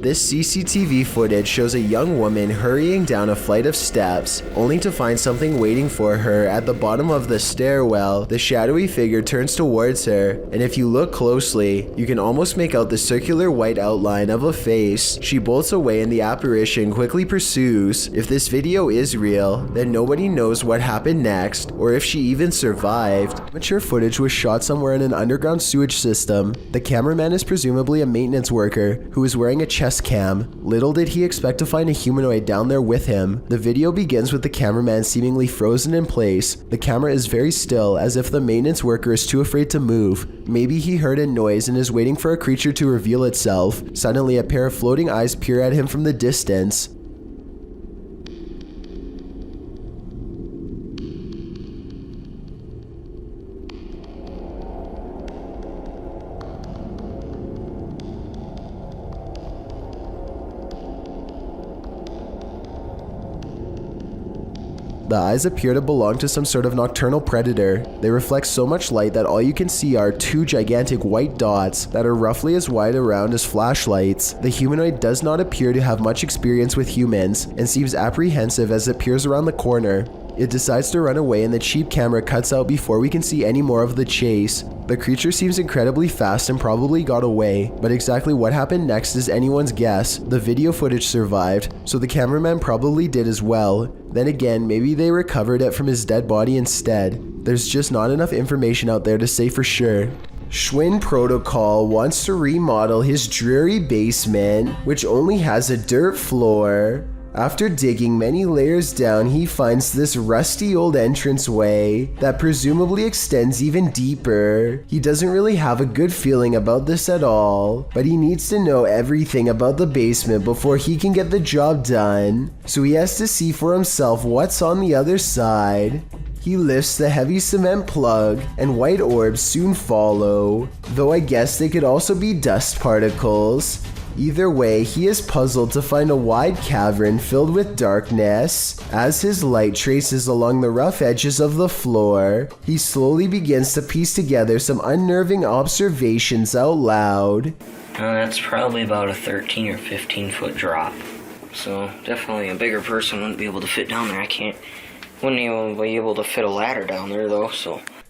This CCTV footage shows a young woman hurrying down a flight of steps, only to find something waiting for her at the bottom of the stairwell. The shadowy figure turns towards her, and if you look closely, you can almost make out the circular white outline of a face. She bolts away and the apparition quickly pursues. If this video is real, then nobody knows what happened next, or if she even survived. Amateur footage was shot somewhere in an underground sewage system. The cameraman is presumably a maintenance worker who is wearing a chest cam. Little did he expect to find a humanoid down there with him. The video begins with the cameraman seemingly frozen in place. The camera is very still, as if the maintenance worker is too afraid to move. Maybe he heard a noise and is waiting for a creature to reveal itself. Suddenly, a pair of floating eyes peer at him from the distance. The eyes appear to belong to some sort of nocturnal predator. They reflect so much light that all you can see are two gigantic white dots that are roughly as wide around as flashlights. The humanoid does not appear to have much experience with humans and seems apprehensive as it peers around the corner. It decides to run away and the cheap camera cuts out before we can see any more of the chase. The creature seems incredibly fast and probably got away, but exactly what happened next is anyone's guess. The video footage survived, so the cameraman probably did as well. Then again, maybe they recovered it from his dead body instead. There's just not enough information out there to say for sure. Schwinn Protocol wants to remodel his dreary basement, which only has a dirt floor. After digging many layers down, he finds this rusty old entranceway that presumably extends even deeper. He doesn't really have a good feeling about this at all, but he needs to know everything about the basement before he can get the job done. So he has to see for himself what's on the other side. He lifts the heavy cement plug, and white orbs soon follow, though I guess they could also be dust particles. Either way, he is puzzled to find a wide cavern filled with darkness. As his light traces along the rough edges of the floor, he slowly begins to piece together some unnerving observations out loud. That's probably about a 13 or 15 foot drop. So definitely a bigger person wouldn't be able to fit down there. Wouldn't even be able to fit a ladder down there though,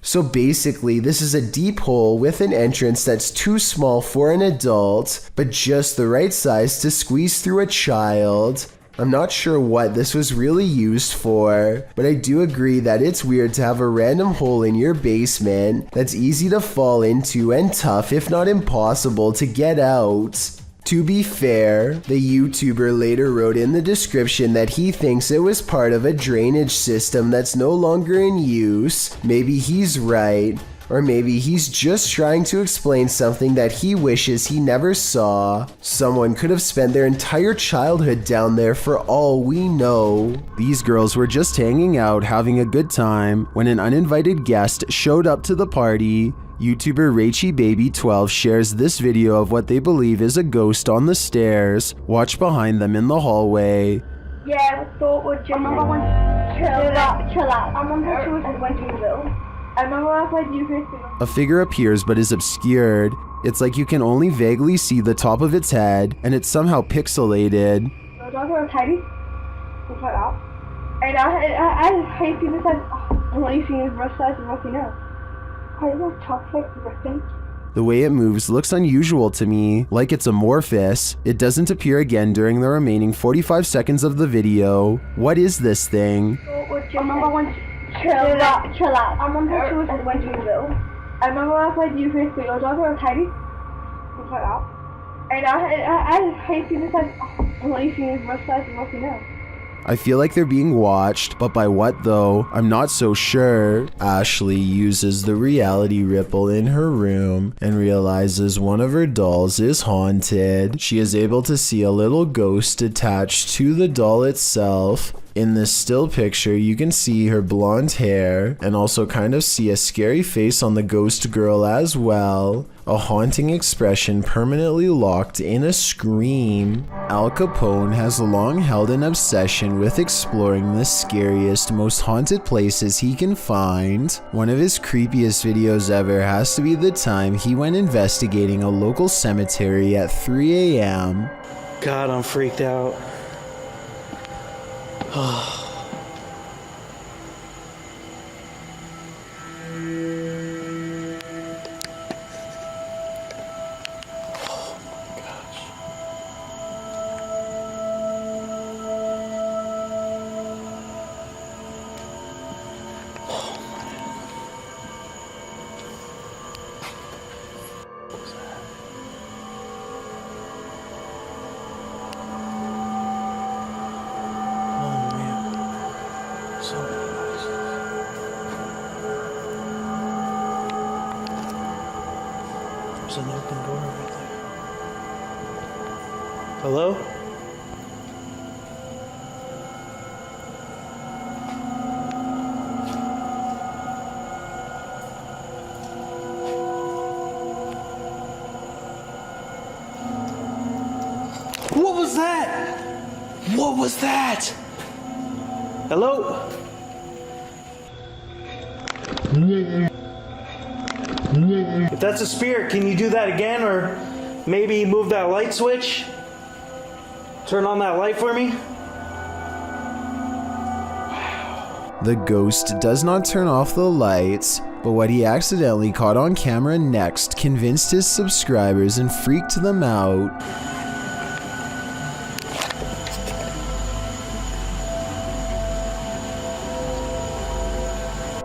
So basically, this is a deep hole with an entrance that's too small for an adult, but just the right size to squeeze through a child. I'm not sure what this was really used for, but I do agree that it's weird to have a random hole in your basement that's easy to fall into and tough, if not impossible, to get out. To be fair, the YouTuber later wrote in the description that he thinks it was part of a drainage system that's no longer in use. Maybe he's right, or maybe he's just trying to explain something that he wishes he never saw. Someone could have spent their entire childhood down there for all we know. These girls were just hanging out, having a good time, when an uninvited guest showed up to the party. YouTuber RachyBaby12 shares this video of what they believe is a ghost on the stairs. Watch behind them in the hallway. Yeah, we thought we'd just... I remember when... Chill out. I remember she was when she was little. I remember I played Eucharist. A figure appears but is obscured. It's like you can only vaguely see the top of its head, and it's somehow pixelated. The dogs are tiny. Just like that. And I hate people that... I'm only seeing his breast size and nothing else. The way it moves looks unusual to me, like it's amorphous. It doesn't appear again during the remaining 45 seconds of the video. What is this thing? I remember when... Chill out. I remember she was when she was little. I remember I played Eucharist, but your dogs are tiny. Just like that. And I hate people that... I'm only seeing his breast size and nothing else. I feel like they're being watched, but by what though? I'm not so sure. Ashley uses the reality ripple in her room and realizes one of her dolls is haunted. She is able to see a little ghost attached to the doll itself. In this still picture, you can see her blonde hair and also kind of see a scary face on the ghost girl as well. A haunting expression permanently locked in a scream. Al Capone has long held an obsession with exploring the scariest, most haunted places he can find. One of his creepiest videos ever has to be the time he went investigating a local cemetery at 3 a.m. God, I'm freaked out. There's an open door right there. Hello? What was that? What was that? Hello? If that's a spirit, can you do that again, or maybe move that light switch? Turn on that light for me? The ghost does not turn off the lights, but what he accidentally caught on camera next convinced his subscribers and freaked them out.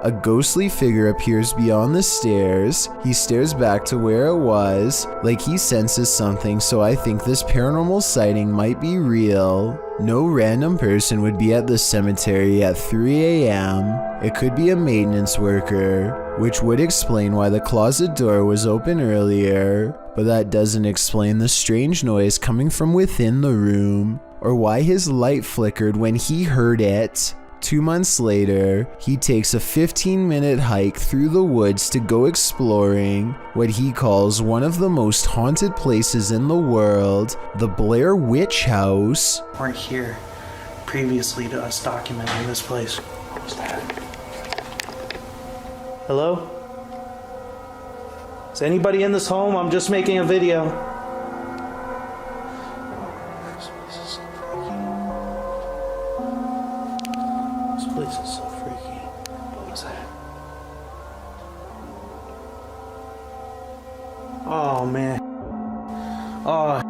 A ghostly figure appears beyond the stairs. He stares back to where it was, like he senses something, so I think this paranormal sighting might be real. No random person would be at the cemetery at 3 a.m. It could be a maintenance worker, which would explain why the closet door was open earlier, but that doesn't explain the strange noise coming from within the room, or why his light flickered when he heard it. 2 months later, he takes a 15-minute hike through the woods to go exploring what he calls one of the most haunted places in the world, the Blair Witch House. Weren't here previously to us documenting this place. What was that? Hello? Is anybody in this home? I'm just making a video. This is so freaky. What was that? Oh man. Oh.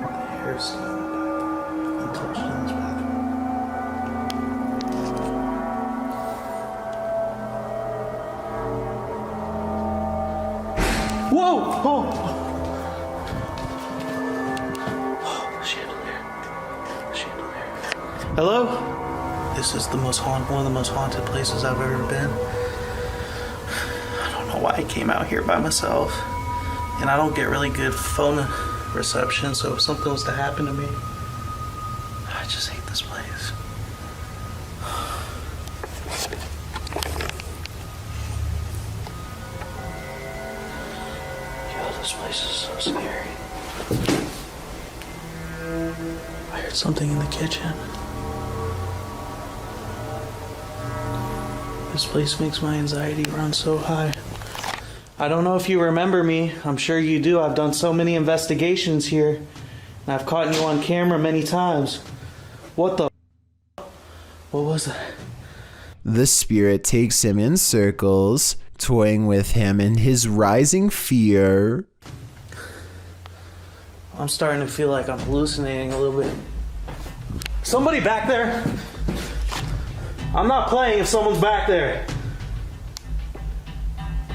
The hair's still in the bathroom. Untouched in this bathroom. Whoa! Oh! Hello? This is one of the most haunted places I've ever been. I don't know why I came out here by myself. And I don't get really good phone reception, so if something was to happen to me, I just hate this place. Yo, this place is so scary. I heard something in the kitchen. This place makes my anxiety run so high. I don't know if you remember me. I'm sure you do. I've done so many investigations here. And I've caught you on camera many times. What the? What was that? The spirit takes him in circles, toying with him in his rising fear. I'm starting to feel like I'm hallucinating a little bit. Somebody back there? I'm not playing if someone's back there.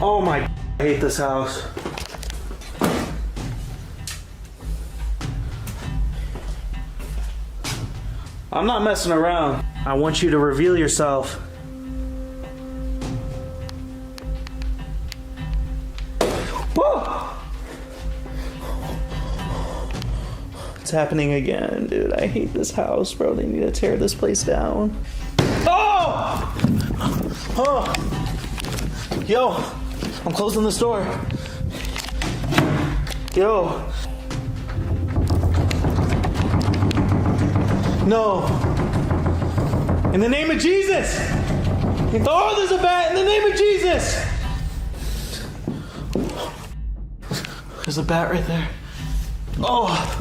Oh my, I hate this house. I'm not messing around. I want you to reveal yourself. Whoa! It's happening again, dude. I hate this house, bro. They need to tear this place down. Oh! Oh! Yo! I'm closing this door. Yo! No! In the name of Jesus! Oh, there's a bat in the name of Jesus! There's a bat right there. Oh!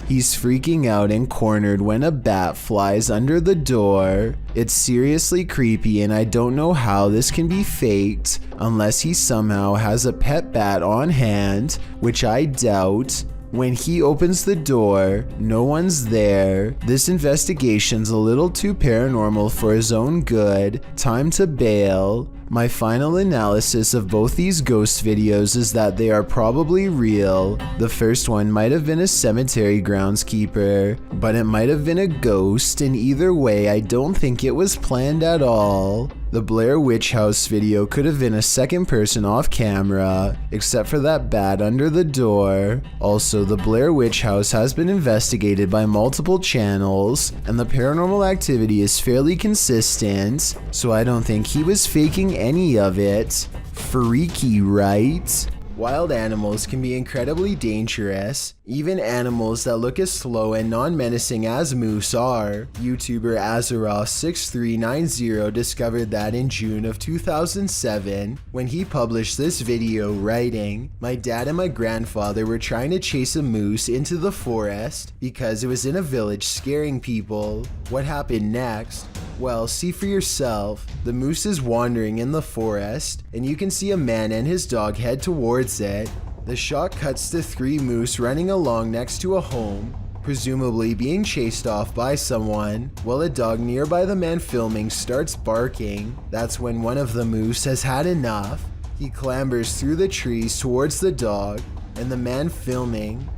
He's freaking out and cornered when a bat flies under the door. It's seriously creepy, and I don't know how this can be faked unless he somehow has a pet bat on hand, which I doubt. When he opens the door, no one's there. This investigation's a little too paranormal for his own good. Time to bail. My final analysis of both these ghost videos is that they are probably real. The first one might have been a cemetery groundskeeper, but it might have been a ghost, and either way, I don't think it was planned at all. The Blair Witch House video could have been a second person off camera, except for that bat under the door. Also, the Blair Witch House has been investigated by multiple channels, and the paranormal activity is fairly consistent, so I don't think he was faking any of it. Freaky, right? Wild animals can be incredibly dangerous, even animals that look as slow and non-menacing as moose are. YouTuber Azeroth6390 discovered that in June of 2007 when he published this video writing, "My dad and my grandfather were trying to chase a moose into the forest because it was in a village scaring people. What happened next? Well, see for yourself. The moose is wandering in the forest, and you can see a man and his dog head towards it. The shot cuts to 3 moose running along next to a home, presumably being chased off by someone, while a dog nearby the man filming starts barking. That's when one of the moose has had enough. He clambers through the trees towards the dog, and the man filming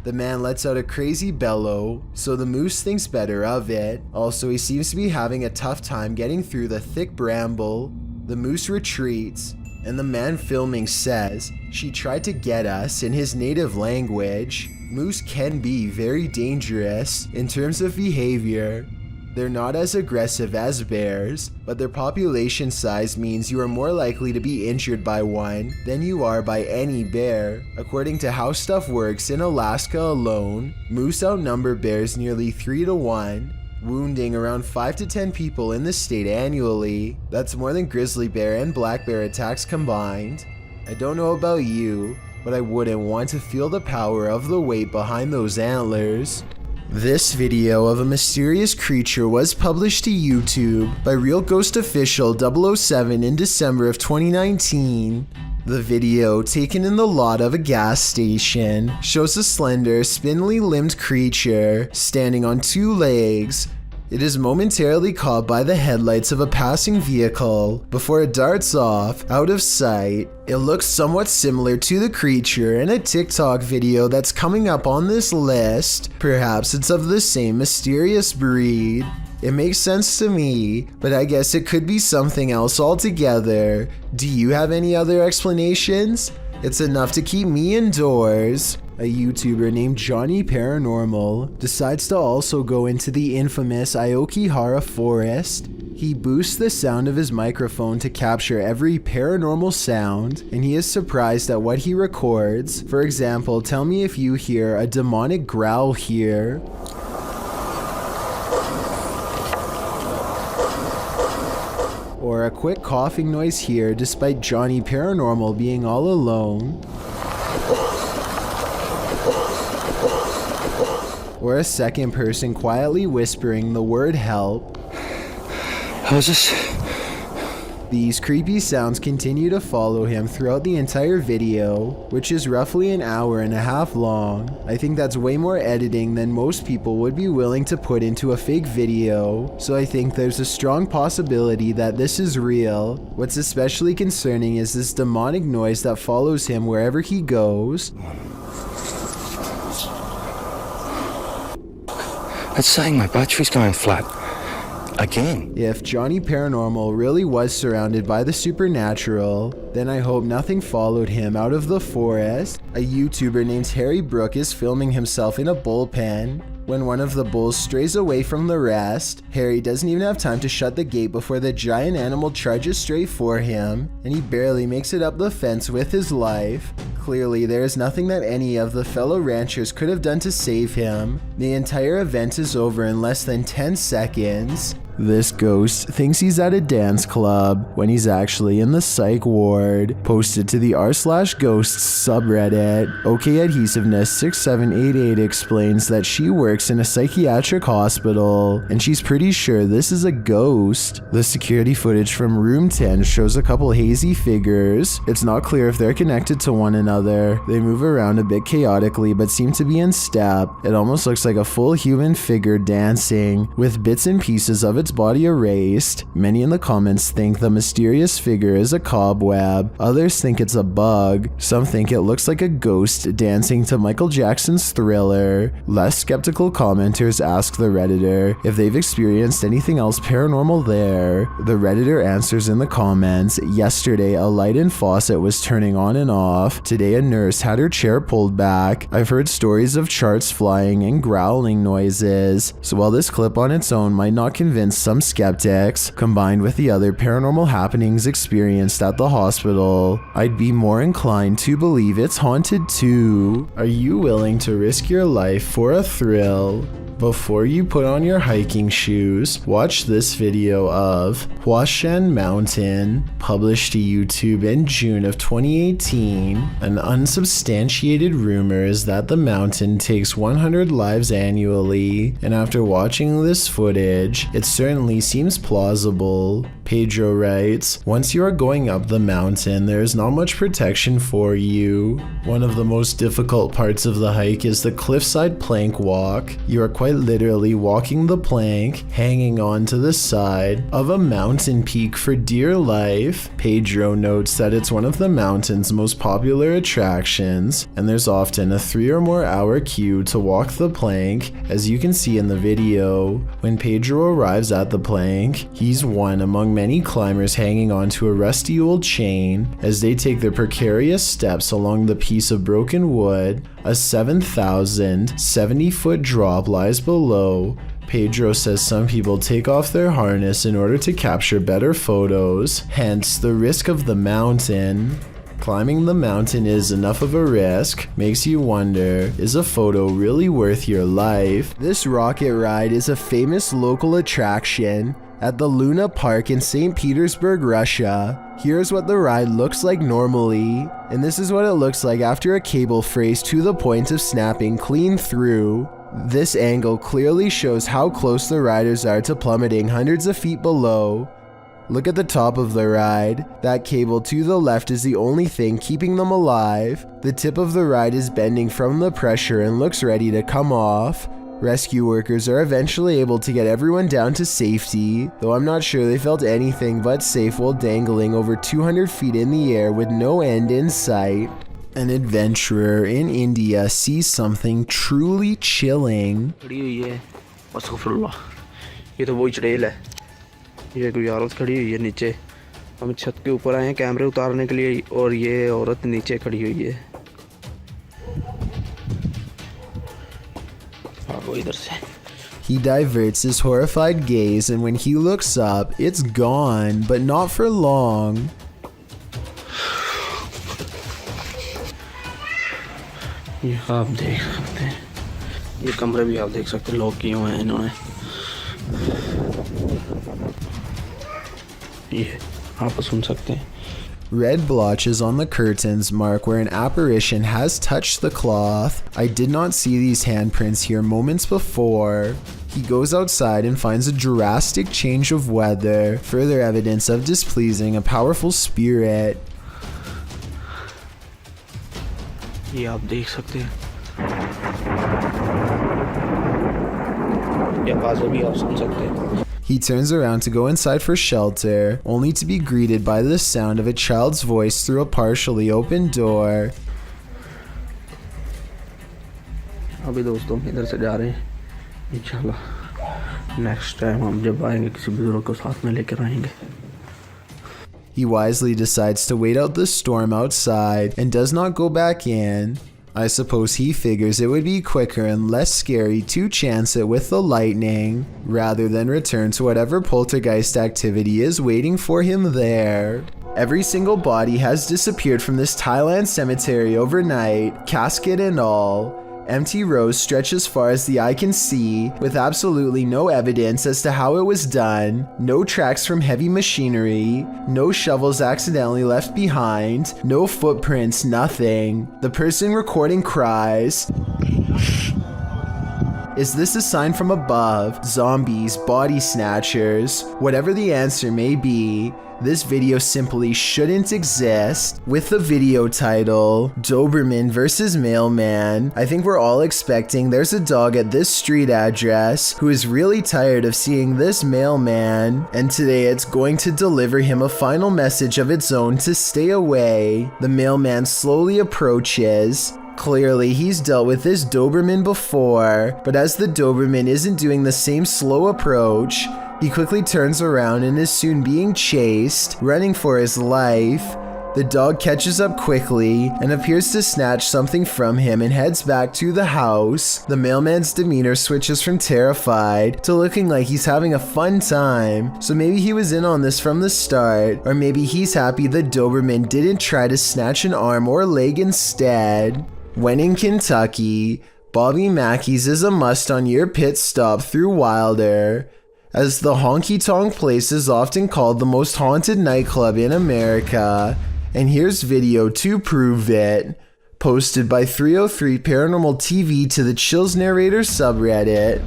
the man lets out a crazy bellow, so the moose thinks better of it. Also, he seems to be having a tough time getting through the thick bramble. The moose retreats, and the man filming says, "She tried to get us," in his native language. Moose can be very dangerous in terms of behavior. They're not as aggressive as bears, but their population size means you are more likely to be injured by one than you are by any bear. According to How Stuff Works, in Alaska alone, moose outnumber bears nearly 3 to 1, wounding around 5 to 10 people in the state annually. That's more than grizzly bear and black bear attacks combined. I don't know about you, but I wouldn't want to feel the power of the weight behind those antlers. This video of a mysterious creature was published to YouTube by Real Ghost Official 007 in December of 2019. The video, taken in the lot of a gas station, shows a slender, spindly limbed creature standing on 2 legs. It is momentarily caught by the headlights of a passing vehicle before it darts off, out of sight. It looks somewhat similar to the creature in a TikTok video that's coming up on this list. Perhaps it's of the same mysterious breed. It makes sense to me, but I guess it could be something else altogether. Do you have any other explanations? It's enough to keep me indoors. A YouTuber named Johnny Paranormal decides to also go into the infamous Aokigahara forest. He boosts the sound of his microphone to capture every paranormal sound, and he is surprised at what he records. For example, tell me if you hear a demonic growl here. Or a quick coughing noise here despite Johnny Paranormal being all alone. Or a second person quietly whispering the word help. How's this? These creepy sounds continue to follow him throughout the entire video, which is roughly an hour and a half long. I think that's way more editing than most people would be willing to put into a fake video, so I think there's a strong possibility that this is real. What's especially concerning is this demonic noise that follows him wherever he goes. It's saying my battery's going flat. Again. If Johnny Paranormal really was surrounded by the supernatural, then I hope nothing followed him out of the forest. A YouTuber named Harry Brook is filming himself in a bullpen. When one of the bulls strays away from the rest, Harry doesn't even have time to shut the gate before the giant animal charges straight for him, and he barely makes it up the fence with his life. Clearly, there is nothing that any of the fellow ranchers could have done to save him. The entire event is over in less than 10 seconds. This ghost thinks he's at a dance club when he's actually in the psych ward. Posted to the r/ghosts subreddit, OK Adhesiveness 6788 explains that she works in a psychiatric hospital and she's pretty sure this is a ghost. The security footage from room 10 shows a couple hazy figures. It's not clear if they're connected to one another. They move around a bit chaotically but seem to be in step. It almost looks like a full human figure dancing with bits and pieces of its body erased. Many in the comments think the mysterious figure is a cobweb. Others think it's a bug. Some think it looks like a ghost dancing to Michael Jackson's Thriller. Less skeptical commenters ask the Redditor if they've experienced anything else paranormal there. The Redditor answers in the comments, yesterday a light and faucet was turning on and off. Today a nurse had her chair pulled back. I've heard stories of charts flying and growling noises. So while this clip on its own might not convince some skeptics, combined with the other paranormal happenings experienced at the hospital, I'd be more inclined to believe it's haunted too. Are you willing to risk your life for a thrill? Before you put on your hiking shoes, watch this video of Huashan Mountain, published to YouTube in June of 2018. An unsubstantiated rumor is that the mountain takes 100 lives annually, and after watching this footage, it certainly seems plausible. Pedro writes, once you are going up the mountain, there is not much protection for you. One of the most difficult parts of the hike is the cliffside plank walk. You are quite literally walking the plank, hanging on to the side of a mountain peak for dear life. Pedro notes that it's one of the mountain's most popular attractions, and there's often a 3 or more hour queue to walk the plank, as you can see in the video. When Pedro arrives at the plank, he's one among many climbers hanging onto a rusty old chain. As they take their precarious steps along the piece of broken wood, a 7,070-foot drop lies below. Pedro says some people take off their harness in order to capture better photos, hence the risk of the mountain. Climbing the mountain is enough of a risk, makes you wonder, is a photo really worth your life? This rocket ride is a famous local attraction at the Luna Park in St. Petersburg, Russia. Here's what the ride looks like normally, and this is what it looks like after a cable frays to the point of snapping clean through. This angle clearly shows how close the riders are to plummeting hundreds of feet below. Look at the top of the ride. That cable to the left is the only thing keeping them alive. The tip of the ride is bending from the pressure and looks ready to come off. Rescue workers are eventually able to get everyone down to safety, though I'm not sure they felt anything but safe while dangling over 200 feet in the air with no end in sight. An adventurer in India sees something truly chilling. खड़ी हुई है अस्तगफिरुल्लाह ये तो वही चुड़ैल है ये कोई औरत खड़ी हुई है नीचे हम छत के ऊपर आए हैं कैमरे उतारने के लिए और ये औरत नीचे खड़ी हुई है भागो इधर से He diverts his horrified gaze, and when he looks up, it's gone, but not for long. ये आप देख सकते हैं ये कमरे भी आप देख सकते हैं लॉक किए हुए हैं इन्होंने ये आप सुन सकते हैं Red blotches on the curtains mark where an apparition has touched the cloth. I did not see these handprints here moments before. He goes outside and finds a drastic change of weather, further evidence of displeasing a powerful spirit. ये आप देख सकते हैं ये आवाज़ें भी आप सुन सकते हैं He turns around to go inside for shelter, only to be greeted by the sound of a child's voice through a partially open door. अभी दोस्तों हम इधर से जा रहे हैं इंशाल्लाह नेक्स्ट टाइम हम जब आएंगे किसी बुजुर्ग को साथ में लेकर आएंगे He wisely decides to wait out the storm outside and does not go back in. I suppose he figures it would be quicker and less scary to chance it with the lightning, rather than return to whatever poltergeist activity is waiting for him there. Every single body has disappeared from this Thailand cemetery overnight, casket and all. Empty rows stretch as far as the eye can see, with absolutely no evidence as to how it was done, no tracks from heavy machinery, no shovels accidentally left behind, no footprints, nothing. The person recording cries. Is this a sign from above? Zombies, body snatchers? Whatever the answer may be, this video simply shouldn't exist. With the video title, Doberman vs. Mailman, I think we're all expecting there's a dog at this street address who is really tired of seeing this mailman, and today it's going to deliver him a final message of its own to stay away. The mailman slowly approaches. Clearly, he's dealt with this Doberman before, but as the Doberman isn't doing the same slow approach, he quickly turns around and is soon being chased, running for his life. The dog catches up quickly and appears to snatch something from him and heads back to the house. The mailman's demeanor switches from terrified to looking like he's having a fun time, so maybe he was in on this from the start, or maybe he's happy the Doberman didn't try to snatch an arm or leg instead. When in Kentucky, Bobby Mackey's is a must on your pit stop through Wilder, as the honky tonk place is often called the most haunted nightclub in America, and here's video to prove it, posted by 303 Paranormal TV to the Chills Narrator subreddit.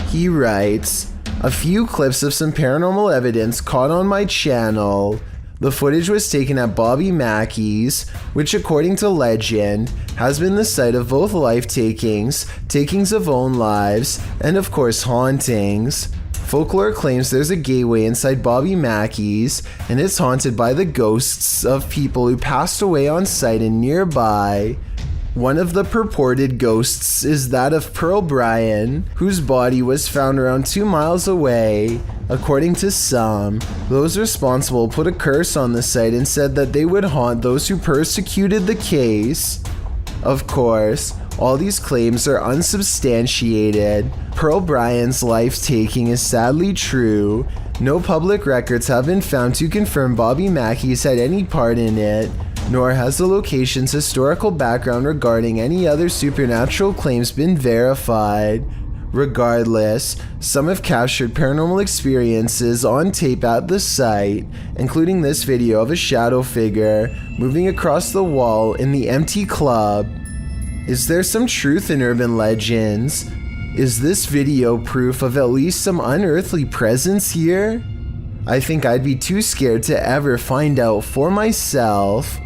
He writes, a few clips of some paranormal evidence caught on my channel. The footage was taken at Bobby Mackey's, which according to legend, has been the site of both life-takings, takings of own lives, and of course hauntings. Folklore claims there's a gateway inside Bobby Mackey's, and it's haunted by the ghosts of people who passed away on site and nearby. One of the purported ghosts is that of Pearl Bryan, whose body was found around 2 miles away. According to some, those responsible put a curse on the site and said that they would haunt those who persecuted the case. Of course, all these claims are unsubstantiated. Pearl Bryan's life-taking is sadly true. No public records have been found to confirm Bobby Mackey's had any part in it, nor has the location's historical background regarding any other supernatural claims been verified. Regardless, some have captured paranormal experiences on tape at the site, including this video of a shadow figure moving across the wall in the empty club. Is there some truth in urban legends? Is this video proof of at least some unearthly presence here? I think I'd be too scared to ever find out for myself.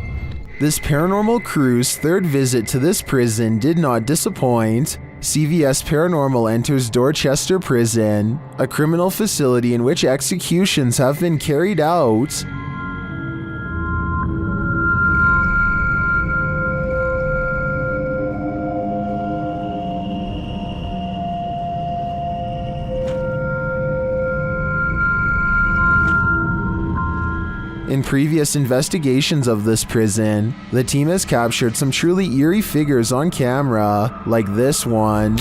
This paranormal crew's third visit to this prison did not disappoint. CVS Paranormal enters Dorchester Prison, a criminal facility in which executions have been carried out. In previous investigations of this prison, the team has captured some truly eerie figures on camera, like this one.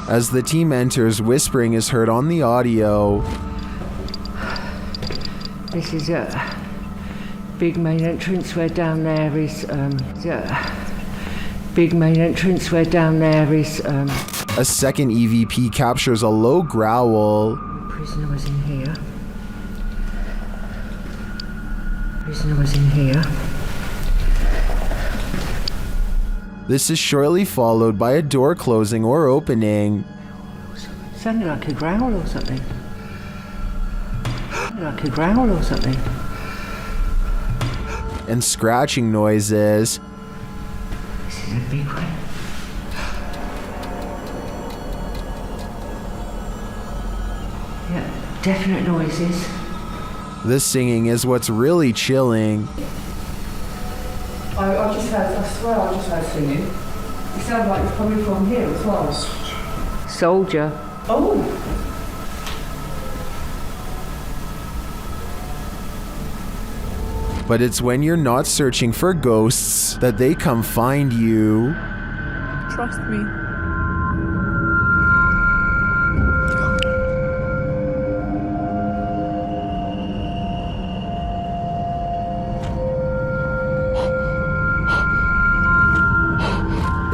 As the team enters, whispering is heard on the audio. This is a big main entrance where down there is, big main entrance where down there is, A second EVP captures a low growl. Prisoner was in here. Prisoner was in here. This is shortly followed by a door closing or opening. Sounded like a growl or something. Sounded like a growl or something. And scratching noises. This is a big one. Yeah, definite noises. This singing is what's really chilling. I just heard, I swear I just heard singing. It sounded like it's coming from here as well. Soldier. Oh! But it's when you're not searching for ghosts that they come find you. Trust me.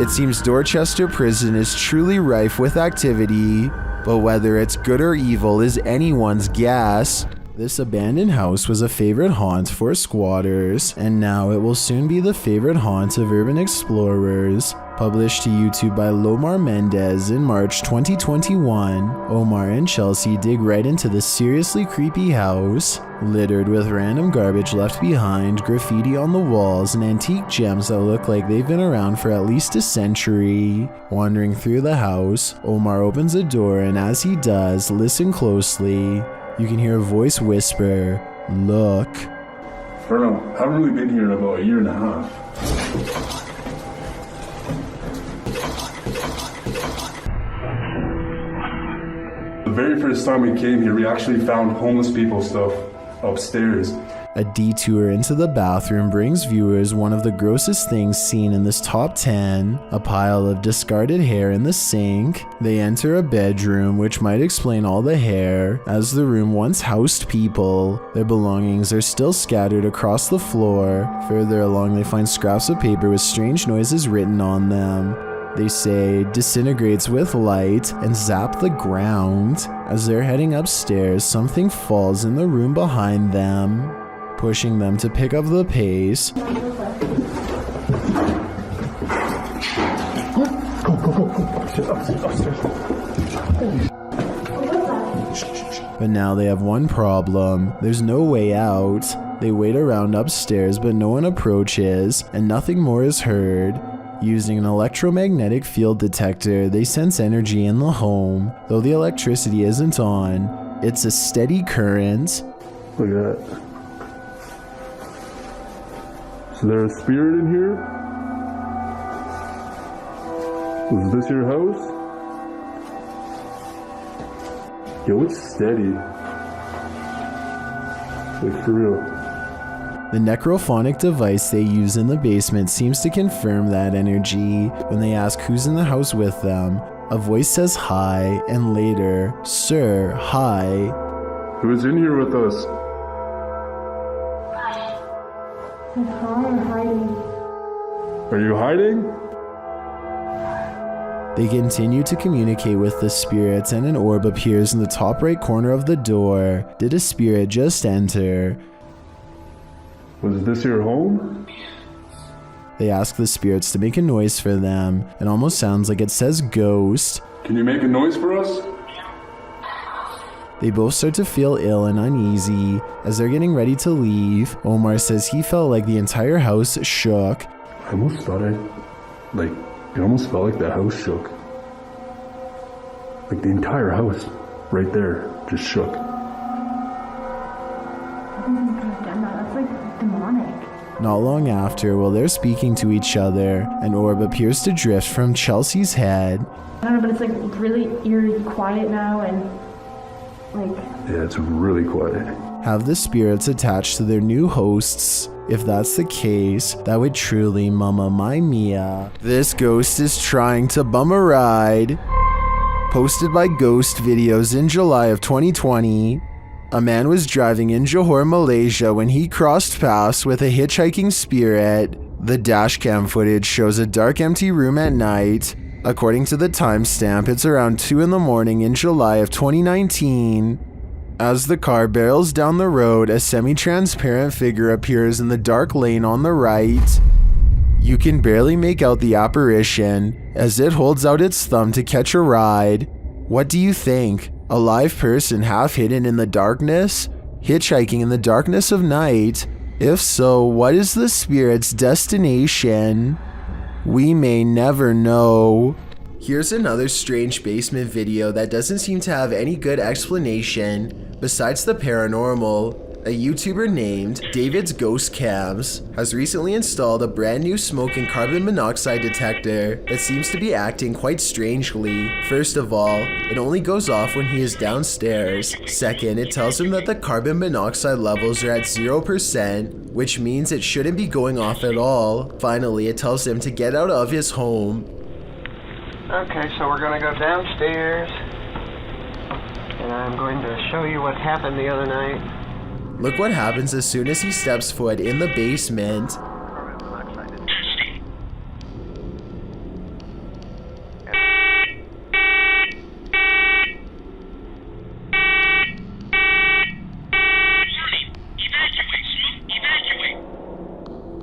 It seems Dorchester Prison is truly rife with activity, but whether it's good or evil is anyone's guess. This abandoned house was a favorite haunt for squatters, and now it will soon be the favorite haunt of urban explorers. Published to YouTube by Lomar Mendez in March 2021, Omar and Chelsea dig right into the seriously creepy house, littered with random garbage left behind, graffiti on the walls, and antique gems that look like they've been around for at least a century. Wandering through the house, Omar opens a door, and as he does, listen closely. You can hear a voice whisper, "Look." I don't know. I haven't really been here in about a year and a half. The very first time we came here, we actually found homeless people stuff upstairs. A detour into the bathroom brings viewers one of the grossest things seen in this top 10, a pile of discarded hair in the sink. They enter a bedroom, which might explain all the hair, as the room once housed people. Their belongings are still scattered across the floor. Further along, they find scraps of paper with strange noises written on them. They say disintegrates with light and zap the ground. As they're heading upstairs, something falls in the room behind them, pushing them to pick up the pace. But now they have one problem. There's no way out. They wait around upstairs, but no one approaches, and nothing more is heard. Using an electromagnetic field detector, they sense energy in the home. Though the electricity isn't on, it's a steady current. Look at that. Is there a spirit in here? Is this your house? Yo, it's steady. Like, for real. The necrophonic device they use in the basement seems to confirm that energy. When they ask who's in the house with them, a voice says hi, and later, "Sir, hi." Who's in here with us? Are you hiding? They continue to communicate with the spirits, and an orb appears in the top right corner of the door. Did a spirit just enter? Was this your home? They ask the spirits to make a noise for them. It almost sounds like it says ghost. Can you make a noise for us? They both start to feel ill and uneasy. As they're getting ready to leave, Omar says he felt like the entire house shook. I almost thought it almost felt like the house shook. Like the entire house, right there, just shook. That's like demonic. Not long after, while they're speaking to each other, an orb appears to drift from Chelsea's head. I don't know, but it's like really eerie quiet now, and like... Yeah, it's really quiet. Have the spirits attached to their new hosts? If that's the case, that would truly mama my Mia. This ghost is trying to bum a ride. Posted by Ghost Videos in July of 2020. A man was driving in Johor, Malaysia when he crossed paths with a hitchhiking spirit. The dashcam footage shows a dark, empty room at night. According to the timestamp, it's around 2 in the morning in July of 2019. As the car barrels down the road, a semi-transparent figure appears in the dark lane on the right. You can barely make out the apparition as it holds out its thumb to catch a ride. What do you think? A live person half hidden in the darkness? Hitchhiking in the darkness of night? If so, what is the spirit's destination? We may never know. Here's another strange basement video that doesn't seem to have any good explanation. Besides the paranormal, a YouTuber named David's Ghost Cams has recently installed a brand new smoke and carbon monoxide detector that seems to be acting quite strangely. First of all, it only goes off when he is downstairs. Second, it tells him that the carbon monoxide levels are at 0%, which means it shouldn't be going off at all. Finally, it tells him to get out of his home. Okay, so we're gonna go downstairs, and I'm going to show you what happened the other night. Look what happens as soon as he steps foot in the basement.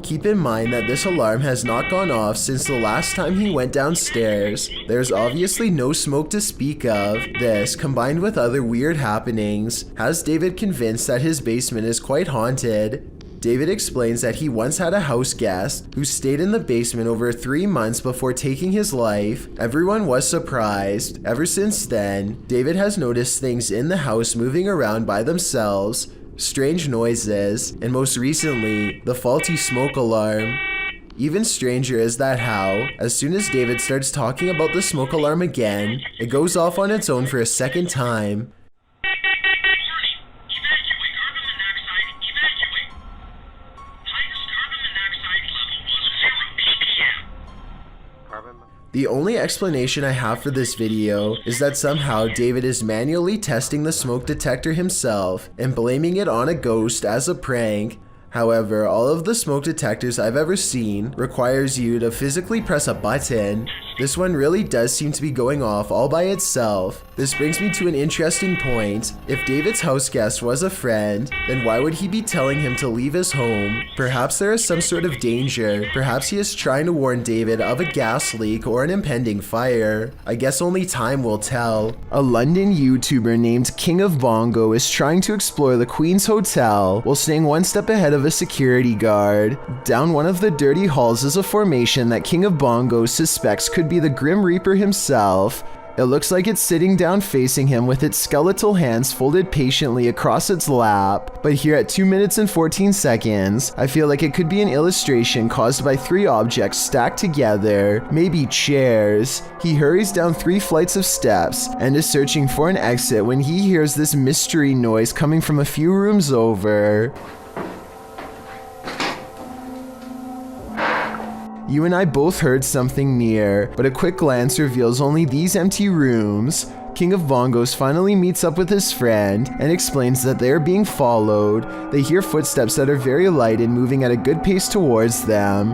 Keep in mind that this alarm has not gone off since the last time he went downstairs. There's obviously no smoke to speak of. This, combined with other weird happenings, has David convinced that his basement is quite haunted. David explains that he once had a house guest who stayed in the basement over 3 months before taking his life. Everyone was surprised. Ever since then, David has noticed things in the house moving around by themselves, strange noises, and most recently, the faulty smoke alarm. Even stranger is that how, as soon as David starts talking about the smoke alarm again, it goes off on its own for a second time. The only explanation I have for this video is that somehow David is manually testing the smoke detector himself and blaming it on a ghost as a prank. However, all of the smoke detectors I've ever seen requires you to physically press a button. This one really does seem to be going off all by itself. This brings me to an interesting point. If David's house guest was a friend, then why would he be telling him to leave his home? Perhaps there is some sort of danger. Perhaps he is trying to warn David of a gas leak or an impending fire. I guess only time will tell. A London YouTuber named King of Bongo is trying to explore the Queen's Hotel while staying one step ahead of a security guard. Down one of the dirty halls is a formation that King of Bongo suspects could be the Grim Reaper himself. It looks like it's sitting down facing him with its skeletal hands folded patiently across its lap. But here at 2 minutes and 14 seconds, I feel like it could be an illustration caused by 3 objects stacked together, maybe chairs. He hurries down 3 flights of steps and is searching for an exit when he hears this mystery noise coming from a few rooms over. You and I both heard something near, but a quick glance reveals only these empty rooms. King of Bongos finally meets up with his friend and explains that they are being followed. They hear footsteps that are very light and moving at a good pace towards them.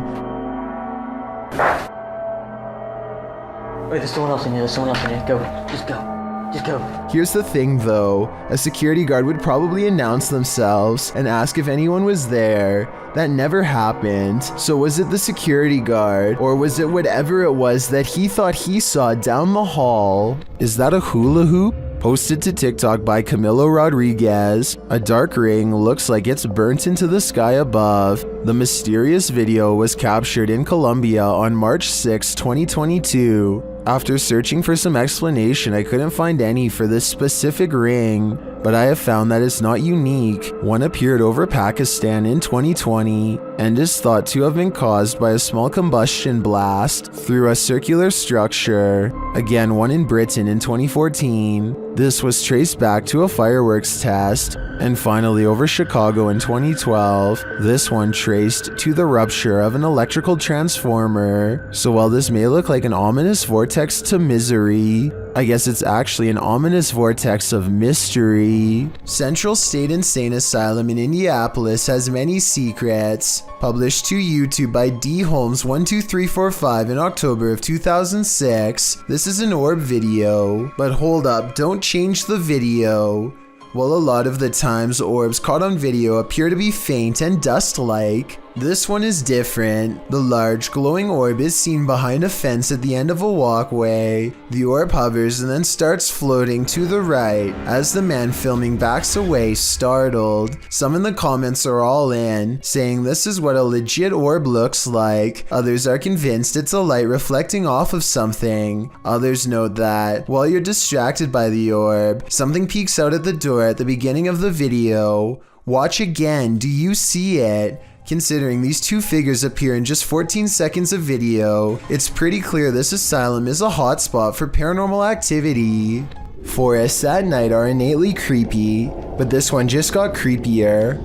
Wait, there's someone else in here, Go, just go. Just go. Here's the thing though, a security guard would probably announce themselves and ask if anyone was there. That never happened. So was it the security guard, or was it whatever it was that he thought he saw down the hall? Is that a hula hoop? Posted to TikTok by Camilo Rodriguez, a dark ring looks like it's burnt into the sky above. The mysterious video was captured in Colombia on March 6, 2022. After searching for some explanation, I couldn't find any for this specific ring, but I have found that it's not unique. One appeared over Pakistan in 2020 and is thought to have been caused by a small combustion blast through a circular structure. Again, one in Britain in 2014. This was traced back to a fireworks test. And finally, over Chicago in 2012, this one traced to the rupture of an electrical transformer. So while this may look like an ominous vortex to misery, I guess it's actually an ominous vortex of mystery. Central State Insane Asylum in Indianapolis has many secrets. Published to YouTube by D. Holmes12345 in October of 2006. This is an orb video. But hold up, don't change the video. While a lot of the times orbs caught on video appear to be faint and dust-like, this one is different. The large glowing orb is seen behind a fence at the end of a walkway. The orb hovers and then starts floating to the right as the man filming backs away, startled. Some in the comments are all in, saying this is what a legit orb looks like. Others are convinced it's a light reflecting off of something. Others note that, while you're distracted by the orb, something peeks out at the door at the beginning of the video. Watch again, do you see it? Considering these 2 figures appear in just 14 seconds of video, it's pretty clear this asylum is a hotspot for paranormal activity. Forests at night are innately creepy, but this one just got creepier.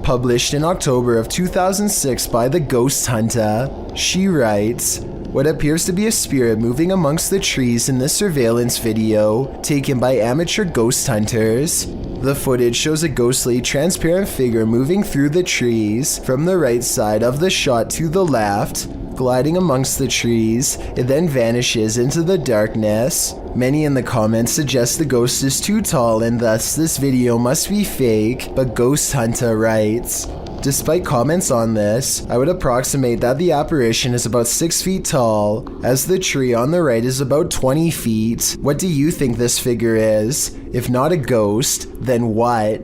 Published in October of 2006 by The Ghost Hunter, she writes, "What appears to be a spirit moving amongst the trees in this surveillance video, taken by amateur ghost hunters. The footage shows a ghostly, transparent figure moving through the trees from the right side of the shot to the left, gliding amongst the trees. It then vanishes into the darkness. Many in the comments suggest the ghost is too tall and thus this video must be fake, but Ghost Hunter writes, despite comments on this, I would approximate that the apparition is about 6 feet tall, as the tree on the right is about 20 feet. What do you think this figure is? If not a ghost, then what?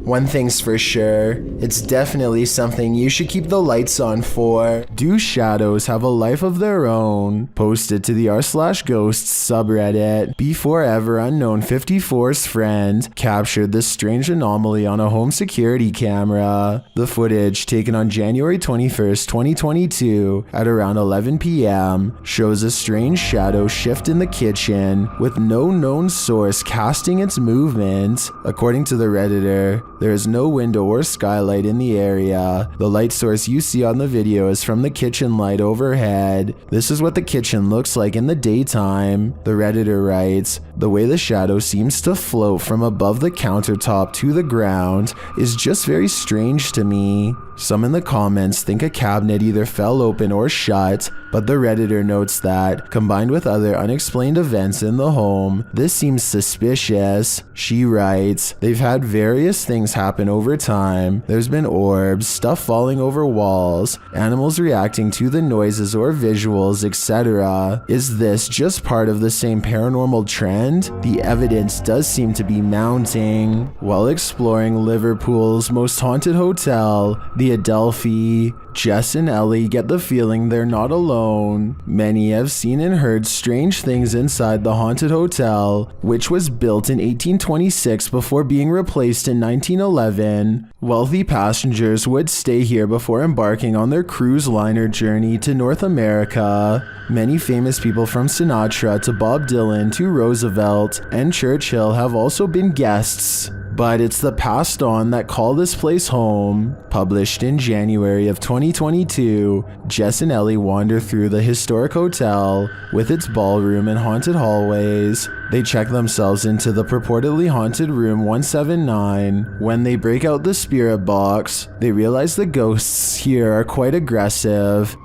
One thing's for sure, it's definitely something you should keep the lights on for. Do shadows have a life of their own? Posted to the r/ghosts subreddit. Before ever unknown 54's friend captured this strange anomaly on a home security camera. The footage, taken on January 21st, 2022 at around 11 p.m. shows a strange shadow shift in the kitchen with no known source casting its movement. According to the Redditor, there is no window or skylight in the area. The light source you see on the video is from the kitchen light overhead. This is what the kitchen looks like in the daytime. The Redditor writes, the way the shadow seems to float from above the countertop to the ground is just very strange to me. Some in the comments think a cabinet either fell open or shut, but the Redditor notes that, combined with other unexplained events in the home, this seems suspicious. She writes, they've had various things happen over time. There's been orbs, stuff falling over walls, animals reacting to the noises or visuals, etc. Is this just part of the same paranormal trend? The evidence does seem to be mounting. While exploring Liverpool's most haunted hotel, the Adelphi, Jess and Ellie get the feeling they're not alone. Many have seen and heard strange things inside the haunted hotel, which was built in 1826 before being replaced in 1911. Wealthy passengers would stay here before embarking on their cruise liner journey to North America. Many famous people from Sinatra to Bob Dylan to Roosevelt and Churchill have also been guests. But it's the passed on that call this place home. Published in January of 2022, Jess and Ellie wander through the historic hotel with its ballroom and haunted hallways. They check themselves into the purportedly haunted room 179. When they break out the spirit box, they realize the ghosts here are quite aggressive.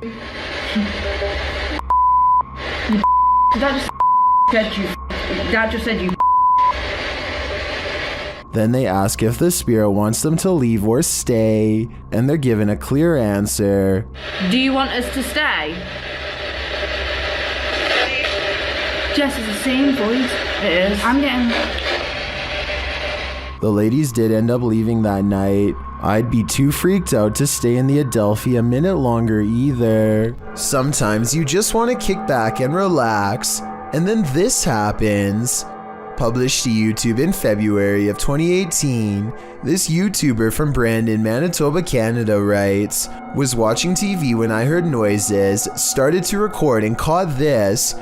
That just said you. Then they ask if the spirit wants them to leave or stay, and they're given a clear answer. Do you want us to stay? Jess, is the same voice. It is. I'm getting... The ladies did end up leaving that night. I'd be too freaked out to stay in the Adelphi a minute longer either. Sometimes you just want to kick back and relax, and then this happens. Published to YouTube in February of 2018, this YouTuber from Brandon, Manitoba, Canada writes, was watching TV when I heard noises, started to record and caught this.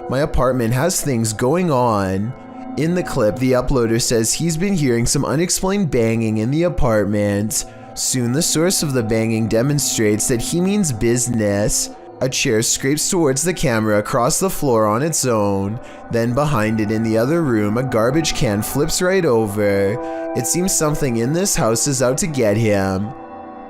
My apartment has things going on. In the clip, the uploader says he's been hearing some unexplained banging in the apartment. Soon the source of the banging demonstrates that he means business. A chair scrapes towards the camera across the floor on its own. Then behind it in the other room, a garbage can flips right over. It seems something in this house is out to get him.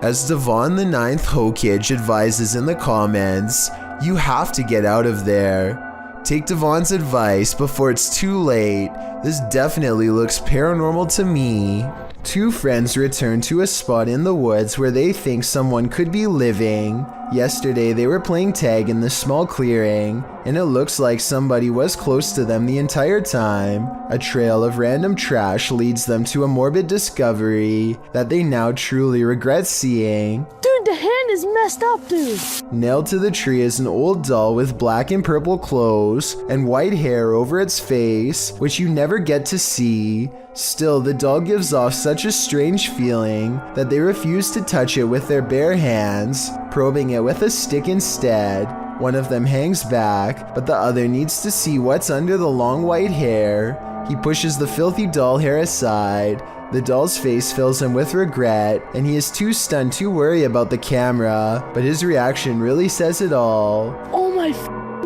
As Devon the 9th Hokage advises in the comments, you have to get out of there. Take Devon's advice before it's too late. This definitely looks paranormal to me. Two friends return to a spot in the woods where they think someone could be living. Yesterday they were playing tag in the small clearing, and it looks like somebody was close to them the entire time. A trail of random trash leads them to a morbid discovery that they now truly regret seeing. Dude, the hand is messed up, dude. Nailed to the tree is an old doll with black and purple clothes and white hair over its face, which you never get to see. Still, the doll gives off such a strange feeling that they refuse to touch it with their bare hands, probing it with a stick instead. One of them hangs back, but the other needs to see what's under the long white hair. He pushes the filthy doll hair aside. The doll's face fills him with regret, and he is too stunned to worry about the camera, but his reaction really says it all. Oh my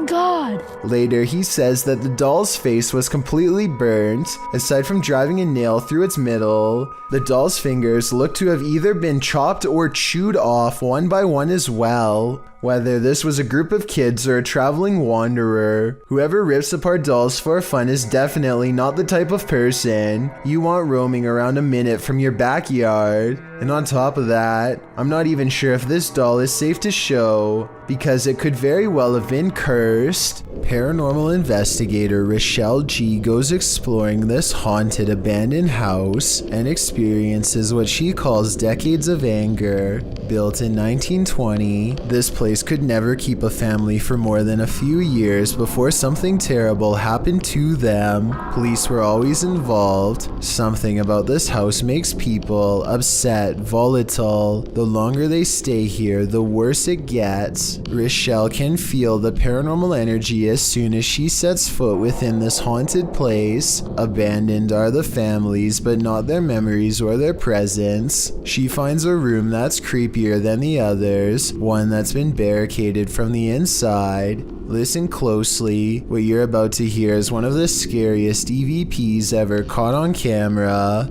God. Later, he says that the doll's face was completely burnt, aside from driving a nail through its middle. The doll's fingers look to have either been chopped or chewed off one by one as well. Whether this was a group of kids or a traveling wanderer, whoever rips apart dolls for fun is definitely not the type of person you want roaming around a minute from your backyard. And on top of that, I'm not even sure if this doll is safe to show, because it could very well have been cursed. Paranormal investigator Rochelle G goes exploring this haunted abandoned house and experiences what she calls decades of anger. Built in 1920, this place could never keep a family for more than a few years before something terrible happened to them. Police were always involved. Something about this house makes people upset, volatile. The longer they stay here, the worse it gets. Rochelle can feel the paranormal energy as soon as she sets foot within this haunted place. Abandoned are the families, but not their memories or their presence. She finds a room that's creepier than the others, one that's been barricaded from the inside. Listen closely. What you're about to hear is one of the scariest EVPs ever caught on camera.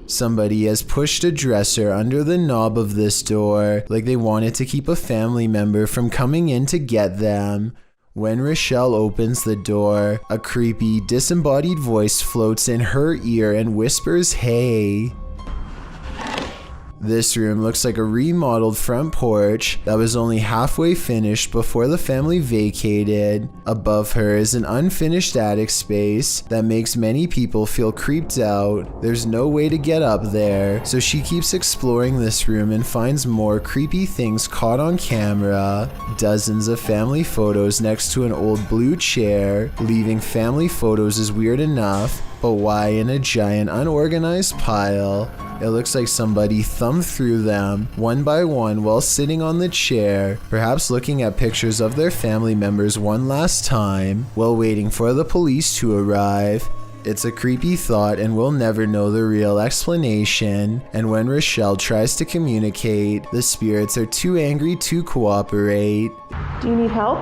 Somebody has pushed a dresser under the knob of this door, like they wanted to keep a family member from coming in to get them. When Rochelle opens the door, a creepy, disembodied voice floats in her ear and whispers, "Hey." This room looks like a remodeled front porch that was only halfway finished before the family vacated. Above her is an unfinished attic space that makes many people feel creeped out. There's no way to get up there, so she keeps exploring this room and finds more creepy things caught on camera. Dozens of family photos next to an old blue chair. Leaving family photos is weird enough, but why in a giant unorganized pile? It looks like somebody thumbed through them one by one while sitting on the chair, perhaps looking at pictures of their family members one last time while waiting for the police to arrive. It's a creepy thought and we'll never know the real explanation, and when Rochelle tries to communicate, the spirits are too angry to cooperate. Do you need help?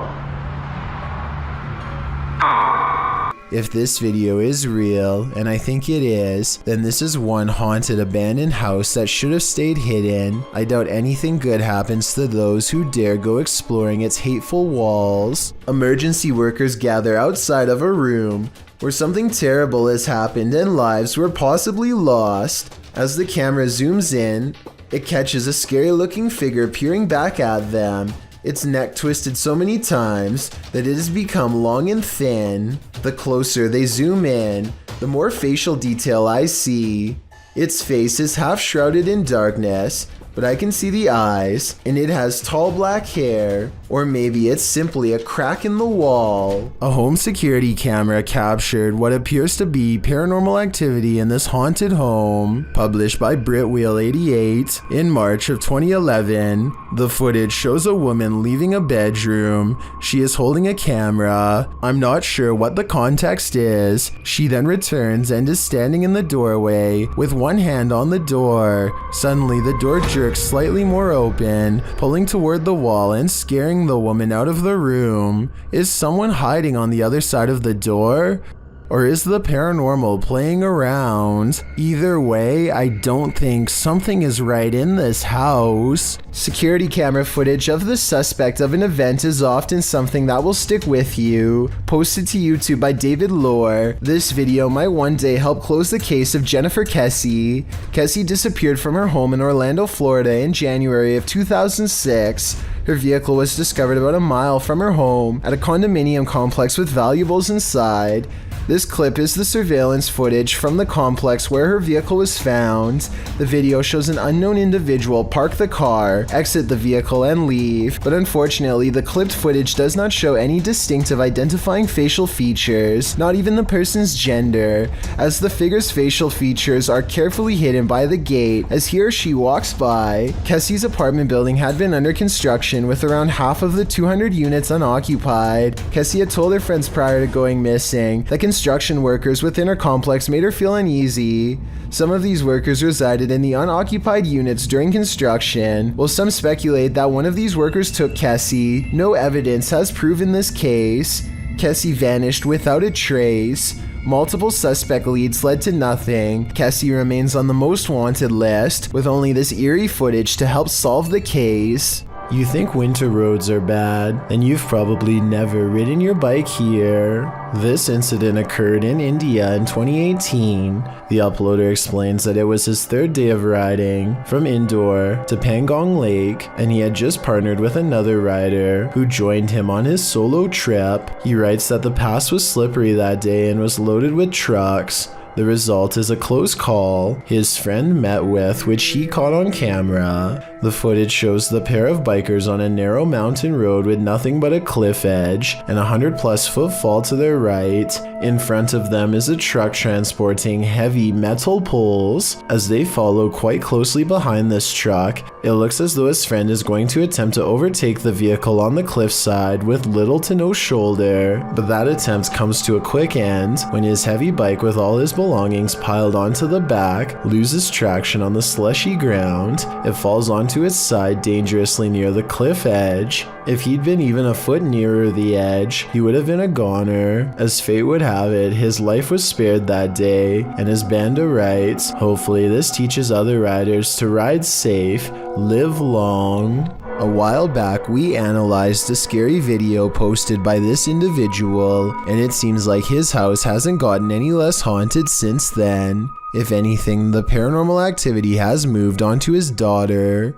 If this video is real, and I think it is, then this is one haunted abandoned house that should have stayed hidden. I doubt anything good happens to those who dare go exploring its hateful walls. Emergency workers gather outside of a room where something terrible has happened and lives were possibly lost. As the camera zooms in, it catches a scary looking figure peering back at them. Its neck twisted so many times that it has become long and thin. The closer they zoom in, the more facial detail I see. Its face is half shrouded in darkness, but I can see the eyes, and it has tall black hair, or maybe it's simply a crack in the wall. A home security camera captured what appears to be paranormal activity in this haunted home, published by Britwheel88 in March of 2011. The footage shows a woman leaving a bedroom. She is holding a camera. I'm not sure what the context is. She then returns and is standing in the doorway with one hand on the door. Suddenly the door jerks slightly more open, pulling toward the wall and scaring the woman out of the room. Is someone hiding on the other side of the door? Or is the paranormal playing around? Either way, I don't think something is right in this house. Security camera footage of the suspect of an event is often something that will stick with you. Posted to YouTube by David Lohr, this video might one day help close the case of Jennifer Kessie. Kessie disappeared from her home in Orlando, Florida in January of 2006. Her vehicle was discovered about a mile from her home at a condominium complex with valuables inside. This clip is the surveillance footage from the complex where her vehicle was found. The video shows an unknown individual park the car, exit the vehicle, and leave, but unfortunately the clipped footage does not show any distinctive identifying facial features, not even the person's gender, as the figure's facial features are carefully hidden by the gate as he or she walks by. Kessie's apartment building had been under construction with around half of the 200 units unoccupied. Kessie had told her friends prior to going missing that construction workers within her complex made her feel uneasy. Some of these workers resided in the unoccupied units during construction, while some speculate that one of these workers took Kessie. No evidence has proven this case. Kessie vanished without a trace. Multiple suspect leads led to nothing. Kessie remains on the most wanted list, with only this eerie footage to help solve the case. You think winter roads are bad, and you've probably never ridden your bike here. This incident occurred in India in 2018. The uploader explains that it was his third day of riding from Indore to Pangong Lake, and he had just partnered with another rider who joined him on his solo trip. He writes that the pass was slippery that day and was loaded with trucks. The result is a close call his friend met with, which he caught on camera. The footage shows the pair of bikers on a narrow mountain road with nothing but a cliff edge and a 100+ foot fall to their right. In front of them is a truck transporting heavy metal poles. As they follow quite closely behind this truck, it looks as though his friend is going to attempt to overtake the vehicle on the cliffside with little to no shoulder, but that attempt comes to a quick end when his heavy bike with all his belongings piled onto the back loses traction on the slushy ground. It falls onto its side dangerously near the cliff edge. If he'd been even a foot nearer the edge, he would have been a goner. As fate would have it, his life was spared that day, and as Banda writes, hopefully this teaches other riders to ride safe, live long. A while back, we analyzed a scary video posted by this individual, and it seems like his house hasn't gotten any less haunted since then. If anything, the paranormal activity has moved on to his daughter.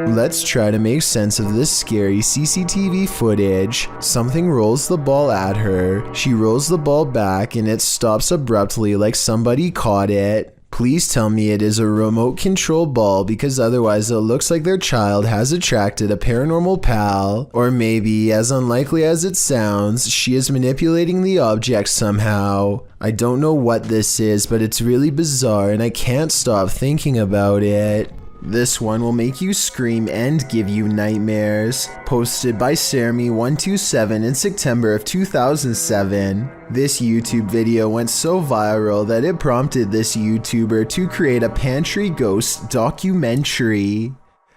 Let's try to make sense of this scary CCTV footage. Something rolls the ball at her. She rolls the ball back and it stops abruptly like somebody caught it. Please tell me it is a remote control ball, because otherwise it looks like their child has attracted a paranormal pal. Or maybe, as unlikely as it sounds, she is manipulating the object somehow. I don't know what this is, but it's really bizarre and I can't stop thinking about it. This one will make you scream and give you nightmares. Posted by Sarmy127 in September of 2007. This YouTube video went so viral that it prompted this YouTuber to create a pantry ghost documentary.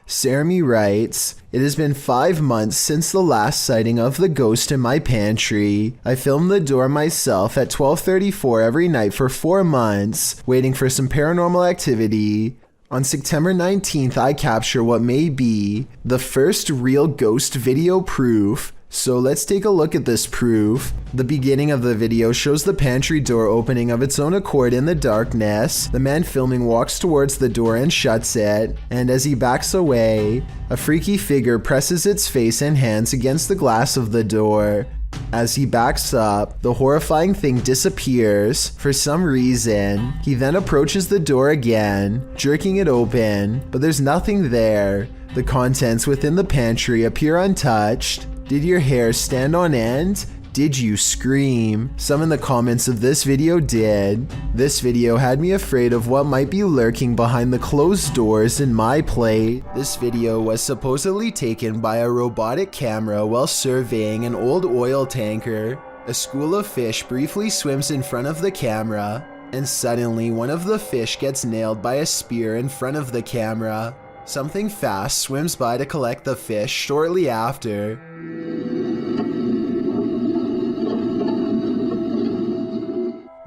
Sarmy writes, "It has been 5 months since the last sighting of the ghost in my pantry. I filmed the door myself at 12:34 every night for 4 months, waiting for some paranormal activity. On September 19th, I capture what may be the first real ghost video proof. So let's take a look at this proof. The beginning of the video shows the pantry door opening of its own accord in the darkness. The man filming walks towards the door and shuts it, and as he backs away, a freaky figure presses its face and hands against the glass of the door. As he backs up, the horrifying thing disappears for some reason. He then approaches the door again, jerking it open, but there's nothing there. The contents within the pantry appear untouched. Did your hair stand on end? Did you scream? Some in the comments of this video did. This video had me afraid of what might be lurking behind the closed doors in my plate. This video was supposedly taken by a robotic camera while surveying an old oil tanker. A school of fish briefly swims in front of the camera, and suddenly one of the fish gets nailed by a spear in front of the camera. Something fast swims by to collect the fish shortly after.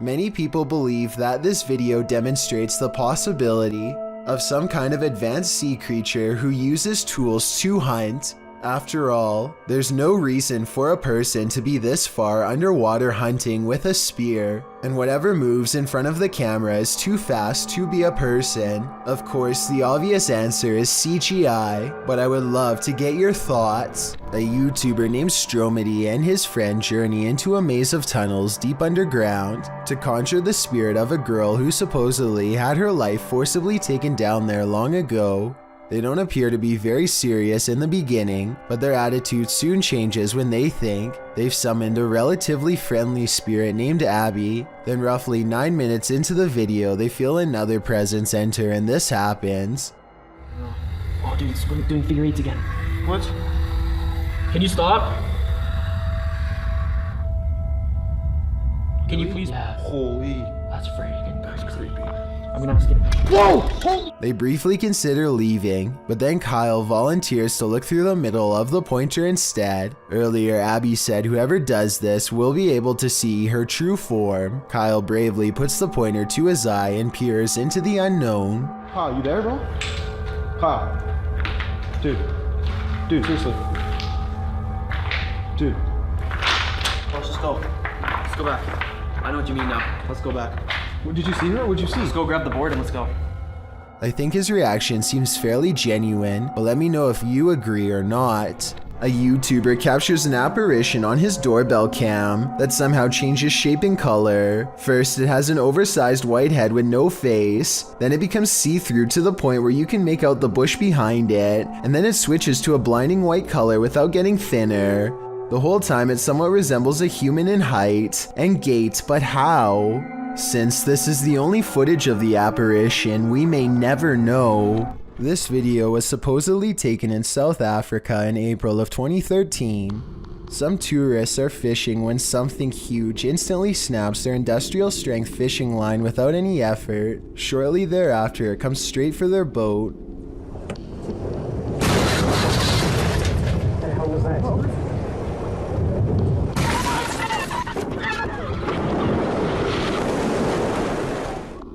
Many people believe that this video demonstrates the possibility of some kind of advanced sea creature who uses tools to hunt. After all, there's no reason for a person to be this far underwater hunting with a spear, and whatever moves in front of the camera is too fast to be a person. Of course, the obvious answer is CGI, but I would love to get your thoughts. A YouTuber named Stromedy and his friend journey into a maze of tunnels deep underground to conjure the spirit of a girl who supposedly had her life forcibly taken down there long ago. They don't appear to be very serious in the beginning, but their attitude soon changes when they think they've summoned a relatively friendly spirit named Abby. Then roughly 9 minutes into the video, they feel another presence enter and this happens. Oh dude, it's doing figure eights again. What? Can you stop? Can you please? Yeah. Holy. That's freaking creepy. I'm gonna ask him. Whoa! They briefly consider leaving, but then Kyle volunteers to look through the middle of the pointer instead. Earlier, Abby said whoever does this will be able to see her true form. Kyle bravely puts the pointer to his eye and peers into the unknown. Kyle, you there, bro? Kyle. Dude, seriously. Dude. Let's just go. Let's go back. I know what you mean now. Let's go back. What, did you see her? What'd you see? Let's go grab the board and let's go. I think his reaction seems fairly genuine, but let me know if you agree or not. A YouTuber captures an apparition on his doorbell cam that somehow changes shape and color. First, it has an oversized white head with no face, then it becomes see-through to the point where you can make out the bush behind it, and then it switches to a blinding white color without getting thinner. The whole time it somewhat resembles a human in height and gait, but how? Since this is the only footage of the apparition, we may never know. This video was supposedly taken in South Africa in April of 2013. Some tourists are fishing when something huge instantly snaps their industrial strength fishing line without any effort. Shortly thereafter, it comes straight for their boat. What the hell was that?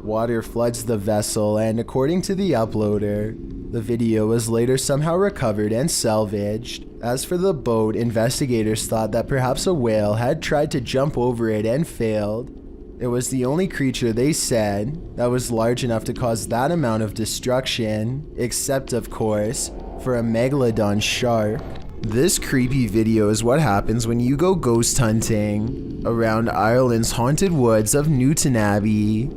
Water floods the vessel, and according to the uploader, the video was later somehow recovered and salvaged. As for the boat, investigators thought that perhaps a whale had tried to jump over it and failed. It was the only creature, they said, that was large enough to cause that amount of destruction, except of course, for a megalodon shark. This creepy video is what happens when you go ghost hunting around Ireland's haunted woods of Newton Abbey.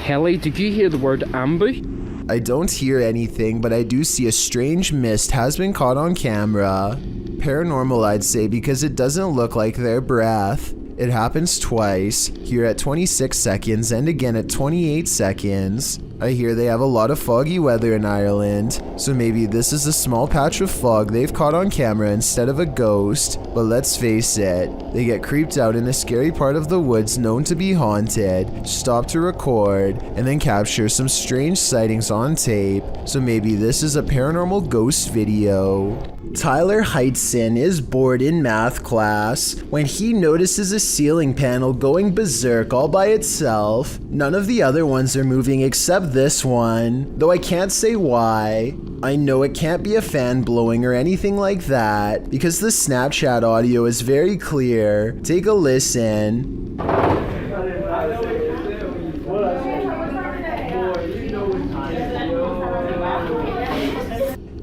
Helly, did you hear the word ambu? I don't hear anything, but I do see a strange mist has been caught on camera. Paranormal, I'd say, because it doesn't look like their breath. It happens twice, here at 26 seconds and again at 28 seconds. I hear they have a lot of foggy weather in Ireland, so maybe this is a small patch of fog they've caught on camera instead of a ghost. But let's face it, they get creeped out in a scary part of the woods known to be haunted, stop to record, and then capture some strange sightings on tape, so maybe this is a paranormal ghost video. Tyler Heitzson is bored in math class when he notices a ceiling panel going berserk all by itself. None of the other ones are moving except this one, though I can't say why. I know it can't be a fan blowing or anything like that, because the Snapchat audio is very clear. Take a listen.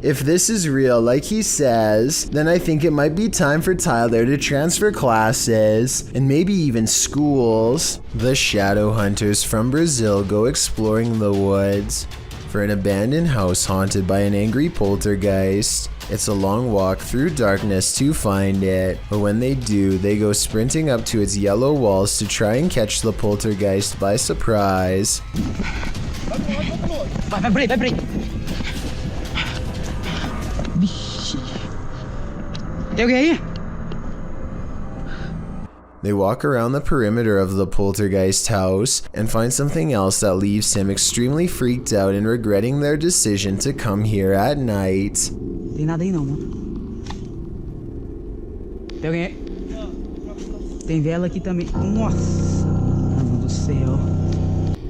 If this is real, like he says, then I think it might be time for Tyler to transfer classes, and maybe even schools. The shadow hunters from Brazil go exploring the woods for an abandoned house haunted by an angry poltergeist. It's a long walk through darkness to find it, but when they do, they go sprinting up to its yellow walls to try and catch the poltergeist by surprise. Vai. Tem alguém aí? They walk around the perimeter of the poltergeist house and find something else that leaves him extremely freaked out and regretting their decision to come here at night. Tem nada aí não, mano. Tem alguém aí? Tem vela aqui também. Nossa, mano do céu.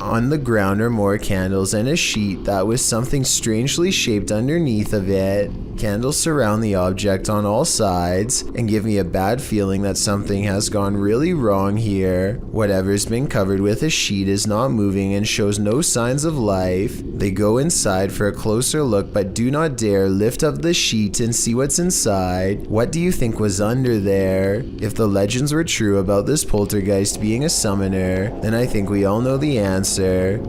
On the ground are more candles and a sheet that with something strangely shaped underneath of it. Candles surround the object on all sides and give me a bad feeling that something has gone really wrong here. Whatever's been covered with a sheet is not moving and shows no signs of life. They go inside for a closer look but do not dare lift up the sheet and see what's inside. What do you think was under there? If the legends were true about this poltergeist being a summoner, then I think we all know the answer.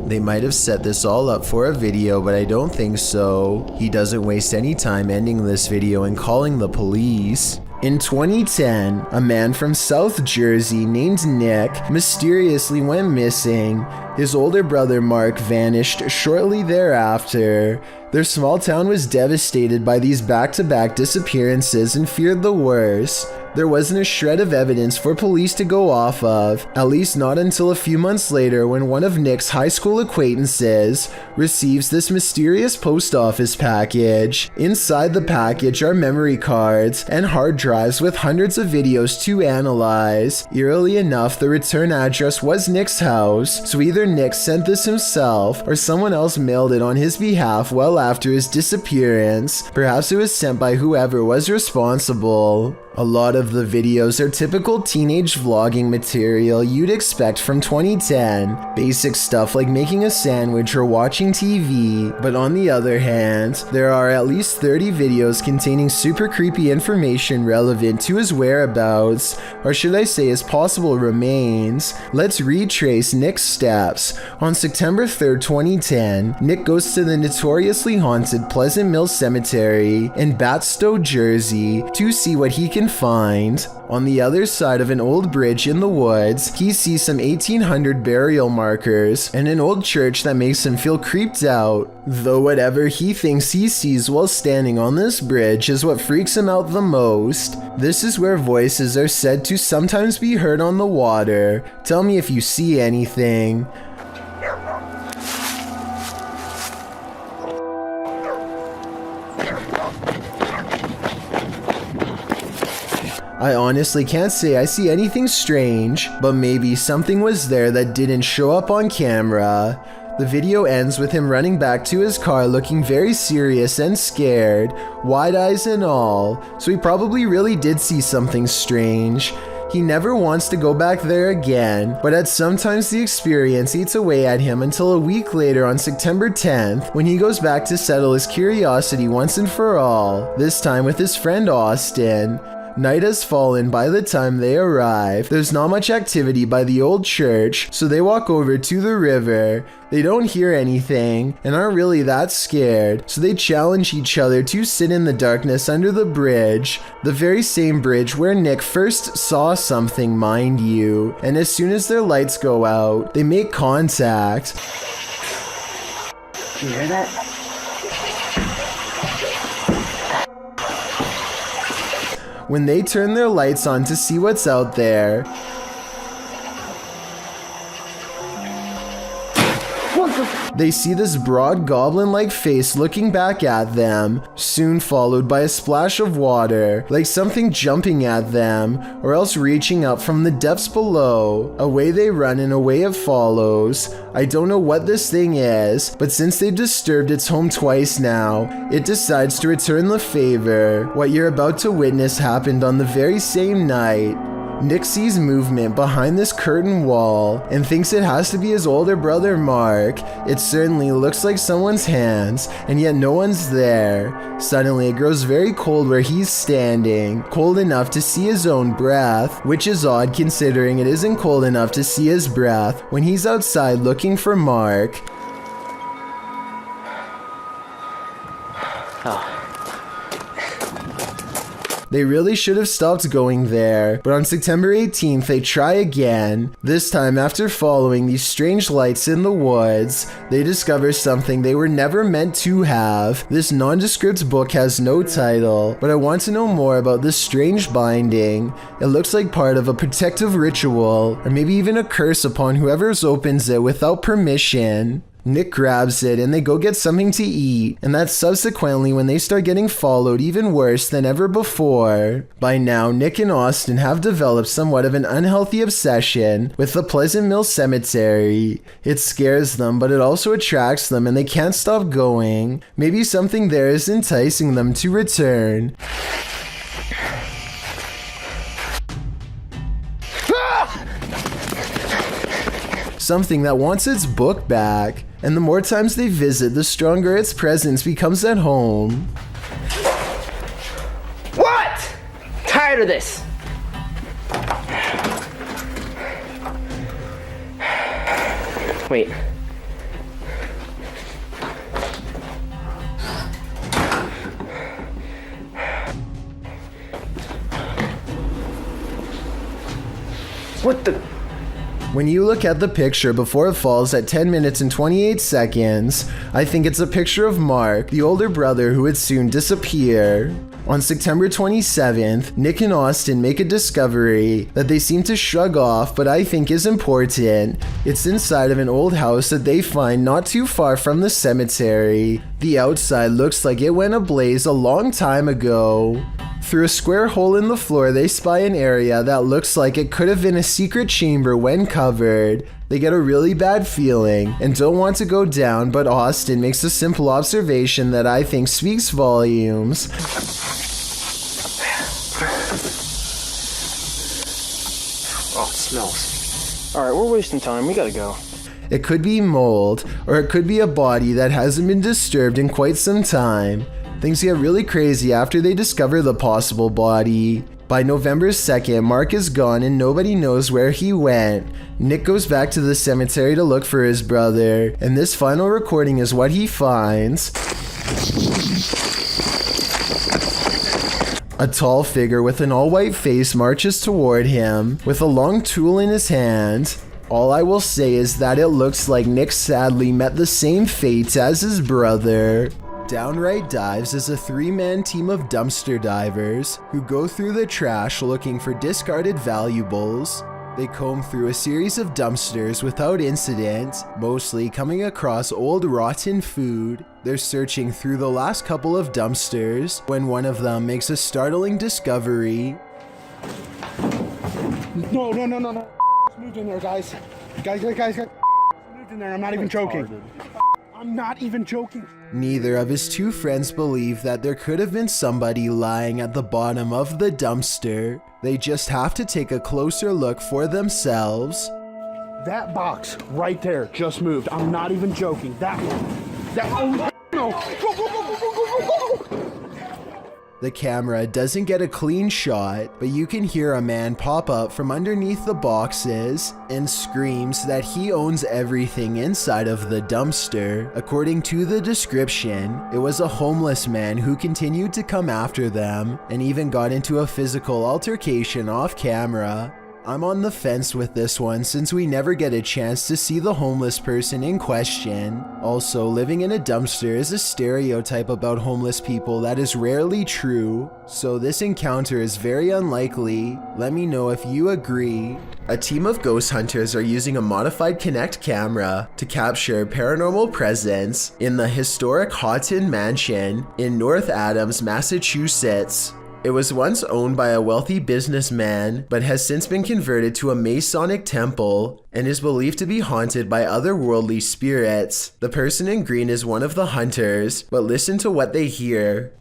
They might have set this all up for a video, but I don't think so. He doesn't waste any time ending this video and calling the police. In 2010, a man from South Jersey named Nick mysteriously went missing. His older brother Mark vanished shortly thereafter. Their small town was devastated by these back-to-back disappearances and feared the worst. There wasn't a shred of evidence for police to go off of, at least not until a few months later when one of Nick's high school acquaintances receives this mysterious post office package. Inside the package are memory cards and hard drives with hundreds of videos to analyze. Eerily enough, the return address was Nick's house, so either Nick sent this himself or someone else mailed it on his behalf well after his disappearance. Perhaps it was sent by whoever was responsible. A lot of the videos are typical teenage vlogging material you'd expect from 2010. Basic stuff like making a sandwich or watching TV. But on the other hand, there are at least 30 videos containing super creepy information relevant to his whereabouts, or should I say his possible remains. Let's retrace Nick's steps. On September 3rd, 2010, Nick goes to the notoriously haunted Pleasant Mill Cemetery in Batstow, Jersey to see what he can find. On the other side of an old bridge in the woods, he sees some 1800 burial markers and an old church that makes him feel creeped out. Though whatever he thinks he sees while standing on this bridge is what freaks him out the most. This is where voices are said to sometimes be heard on the water. Tell me if you see anything. I honestly can't say I see anything strange, but maybe something was there that didn't show up on camera. The video ends with him running back to his car looking very serious and scared, wide eyes and all, so he probably really did see something strange. He never wants to go back there again, but at sometimes the experience eats away at him until a week later on September 10th, when he goes back to settle his curiosity once and for all, this time with his friend Austin. Night has fallen by the time they arrive. There's not much activity by the old church, so they walk over to the river. They don't hear anything and aren't really that scared, so they challenge each other to sit in the darkness under the bridge. The very same bridge where Nick first saw something, mind you. And as soon as their lights go out, they make contact. You hear that? When they turn their lights on to see what's out there, they see this broad goblin-like face looking back at them, soon followed by a splash of water, like something jumping at them, or else reaching up from the depths below. Away they run and away it follows. I don't know what this thing is, but since they've disturbed its home twice now, it decides to return the favor. What you're about to witness happened on the very same night. Nick sees movement behind this curtain wall and thinks it has to be his older brother Mark. It certainly looks like someone's hands, and yet no one's there. Suddenly it grows very cold where he's standing, cold enough to see his own breath, which is odd considering it isn't cold enough to see his breath when he's outside looking for Mark. They really should have stopped going there, but on September 18th they try again. This time, after following these strange lights in the woods, they discover something they were never meant to have. This nondescript book has no title, but I want to know more about this strange binding. It looks like part of a protective ritual, or maybe even a curse upon whoever opens it without permission. Nick grabs it and they go get something to eat, and that's subsequently when they start getting followed even worse than ever before. By now, Nick and Austin have developed somewhat of an unhealthy obsession with the Pleasant Mill Cemetery. It scares them, but it also attracts them and they can't stop going. Maybe something there is enticing them to return. Something that wants its book back, and the more times they visit, the stronger its presence becomes at home. What? Tired of this. Wait. What the? When you look at the picture before it falls at 10 minutes and 28 seconds, I think it's a picture of Mark, the older brother who would soon disappear. On September 27th, Nick and Austin make a discovery that they seem to shrug off, but I think is important. It's inside of an old house that they find not too far from the cemetery. The outside looks like it went ablaze a long time ago. Through a square hole in the floor, they spy an area that looks like it could have been a secret chamber when covered. They get a really bad feeling and don't want to go down, but Austin makes a simple observation that I think speaks volumes. Oh, it smells. Alright, we're wasting time. We gotta go. It could be mold, or it could be a body that hasn't been disturbed in quite some time. Things get really crazy after they discover the possible body. By November 2nd, Mark is gone and nobody knows where he went. Nick goes back to the cemetery to look for his brother, and this final recording is what he finds. A tall figure with an all-white face marches toward him, with a long tool in his hand. All I will say is that it looks like Nick sadly met the same fate as his brother. Downright Dives is a three-man team of dumpster divers who go through the trash looking for discarded valuables. They comb through a series of dumpsters without incident, mostly coming across old rotten food. They're searching through the last couple of dumpsters when one of them makes a startling discovery. No. It's moved in there, guys. Guys. It's moved in there. I'm not even joking. I'm not even joking. Neither of his two friends believe that there could have been somebody lying at the bottom of the dumpster. They just have to take a closer look for themselves. That box right there just moved. I'm not even joking. That one. No. Go. The camera doesn't get a clean shot, but you can hear a man pop up from underneath the boxes and screams that he owns everything inside of the dumpster. According to the description, it was a homeless man who continued to come after them and even got into a physical altercation off camera. I'm on the fence with this one since we never get a chance to see the homeless person in question. Also, living in a dumpster is a stereotype about homeless people that is rarely true, so this encounter is very unlikely. Let me know if you agree. A team of ghost hunters are using a modified Kinect camera to capture paranormal presence in the historic Houghton Mansion in North Adams, Massachusetts. It was once owned by a wealthy businessman, but has since been converted to a Masonic temple and is believed to be haunted by otherworldly spirits. The person in green is one of the hunters, but listen to what they hear.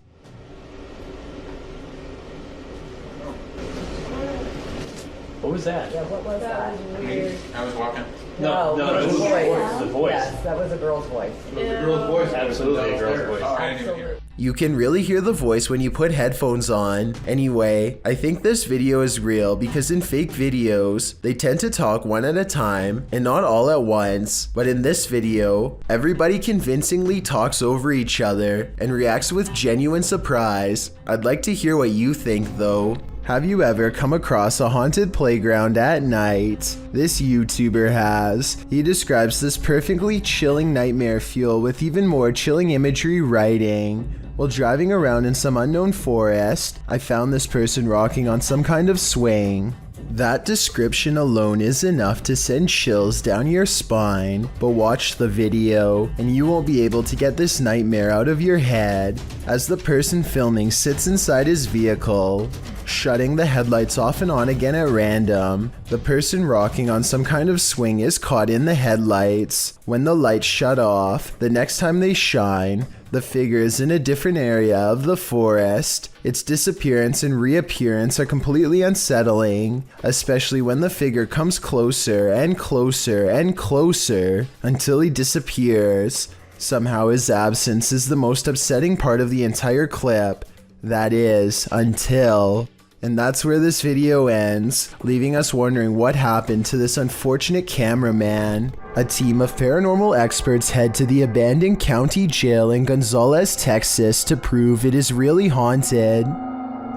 What was that? Yeah, what was that? Weird. I was walking. No, it was the voice. Yes, that was a girl's voice. It was a girl's voice. Absolutely a girl's voice. I didn't even hear it. You can really hear the voice when you put headphones on. Anyway, I think this video is real because in fake videos, they tend to talk one at a time and not all at once. But in this video, everybody convincingly talks over each other and reacts with genuine surprise. I'd like to hear what you think though. Have you ever come across a haunted playground at night? This YouTuber has. He describes this perfectly chilling nightmare fuel with even more chilling imagery writing. While driving around in some unknown forest, I found this person rocking on some kind of swing. That description alone is enough to send chills down your spine, but watch the video and you won't be able to get this nightmare out of your head as the person filming sits inside his vehicle, shutting the headlights off and on again at random. The person rocking on some kind of swing is caught in the headlights. When the lights shut off, the next time they shine, the figure is in a different area of the forest. Its disappearance and reappearance are completely unsettling, especially when the figure comes closer and closer and closer until he disappears. Somehow his absence is the most upsetting part of the entire clip. That is, until... And that's where this video ends, leaving us wondering what happened to this unfortunate cameraman. A team of paranormal experts head to the abandoned county jail in Gonzales, Texas to prove it is really haunted.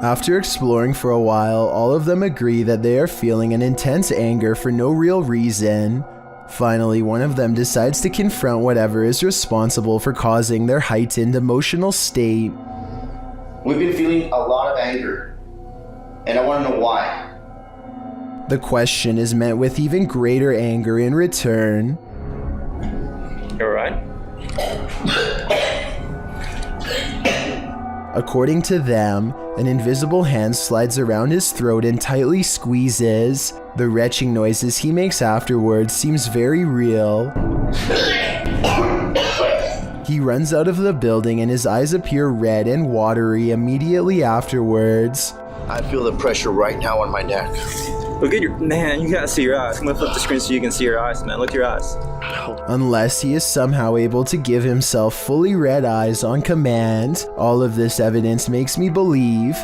After exploring for a while, all of them agree that they are feeling an intense anger for no real reason. Finally, one of them decides to confront whatever is responsible for causing their heightened emotional state. We've been feeling a lot of anger. And I want to know why. The question is met with even greater anger in return. You alright? According to them, an invisible hand slides around his throat and tightly squeezes. The retching noises he makes afterwards seems very real. He runs out of the building and his eyes appear red and watery immediately afterwards. I feel the pressure right now on my neck. Look at your... Man, you gotta see your eyes. I'm gonna flip the screen so you can see your eyes, man. Look at your eyes. Unless he is somehow able to give himself fully red eyes on command, all of this evidence makes me believe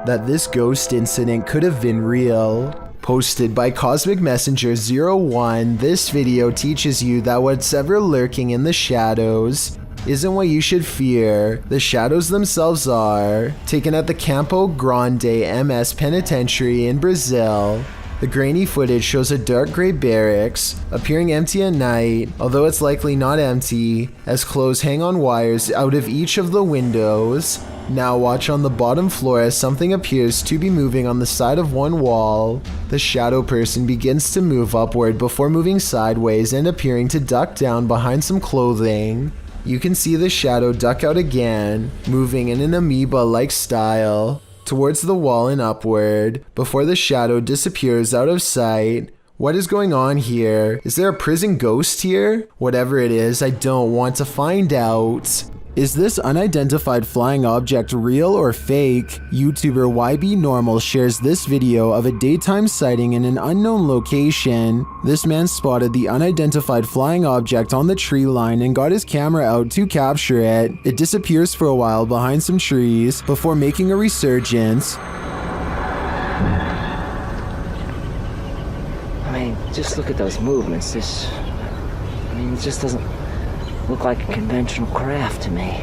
that this ghost incident could have been real. Posted by Cosmic Messenger 01, this video teaches you that what's ever lurking in the shadows isn't what you should fear. The shadows themselves are. Taken at the Campo Grande MS Penitentiary in Brazil. The grainy footage shows a dark gray barracks, appearing empty at night, although it's likely not empty, as clothes hang on wires out of each of the windows. Now watch on the bottom floor as something appears to be moving on the side of one wall. The shadow person begins to move upward before moving sideways and appearing to duck down behind some clothing. You can see the shadow duck out again, moving in an amoeba-like style, towards the wall and upward, before the shadow disappears out of sight. What is going on here? Is there a prison ghost here? Whatever it is, I don't want to find out. Is this unidentified flying object real or fake? YouTuber YB Normal shares this video of a daytime sighting in an unknown location. This man spotted the unidentified flying object on the tree line and got his camera out to capture it. It disappears for a while behind some trees before making a resurgence. I mean, just look at those movements. It just doesn't look like a conventional craft to me.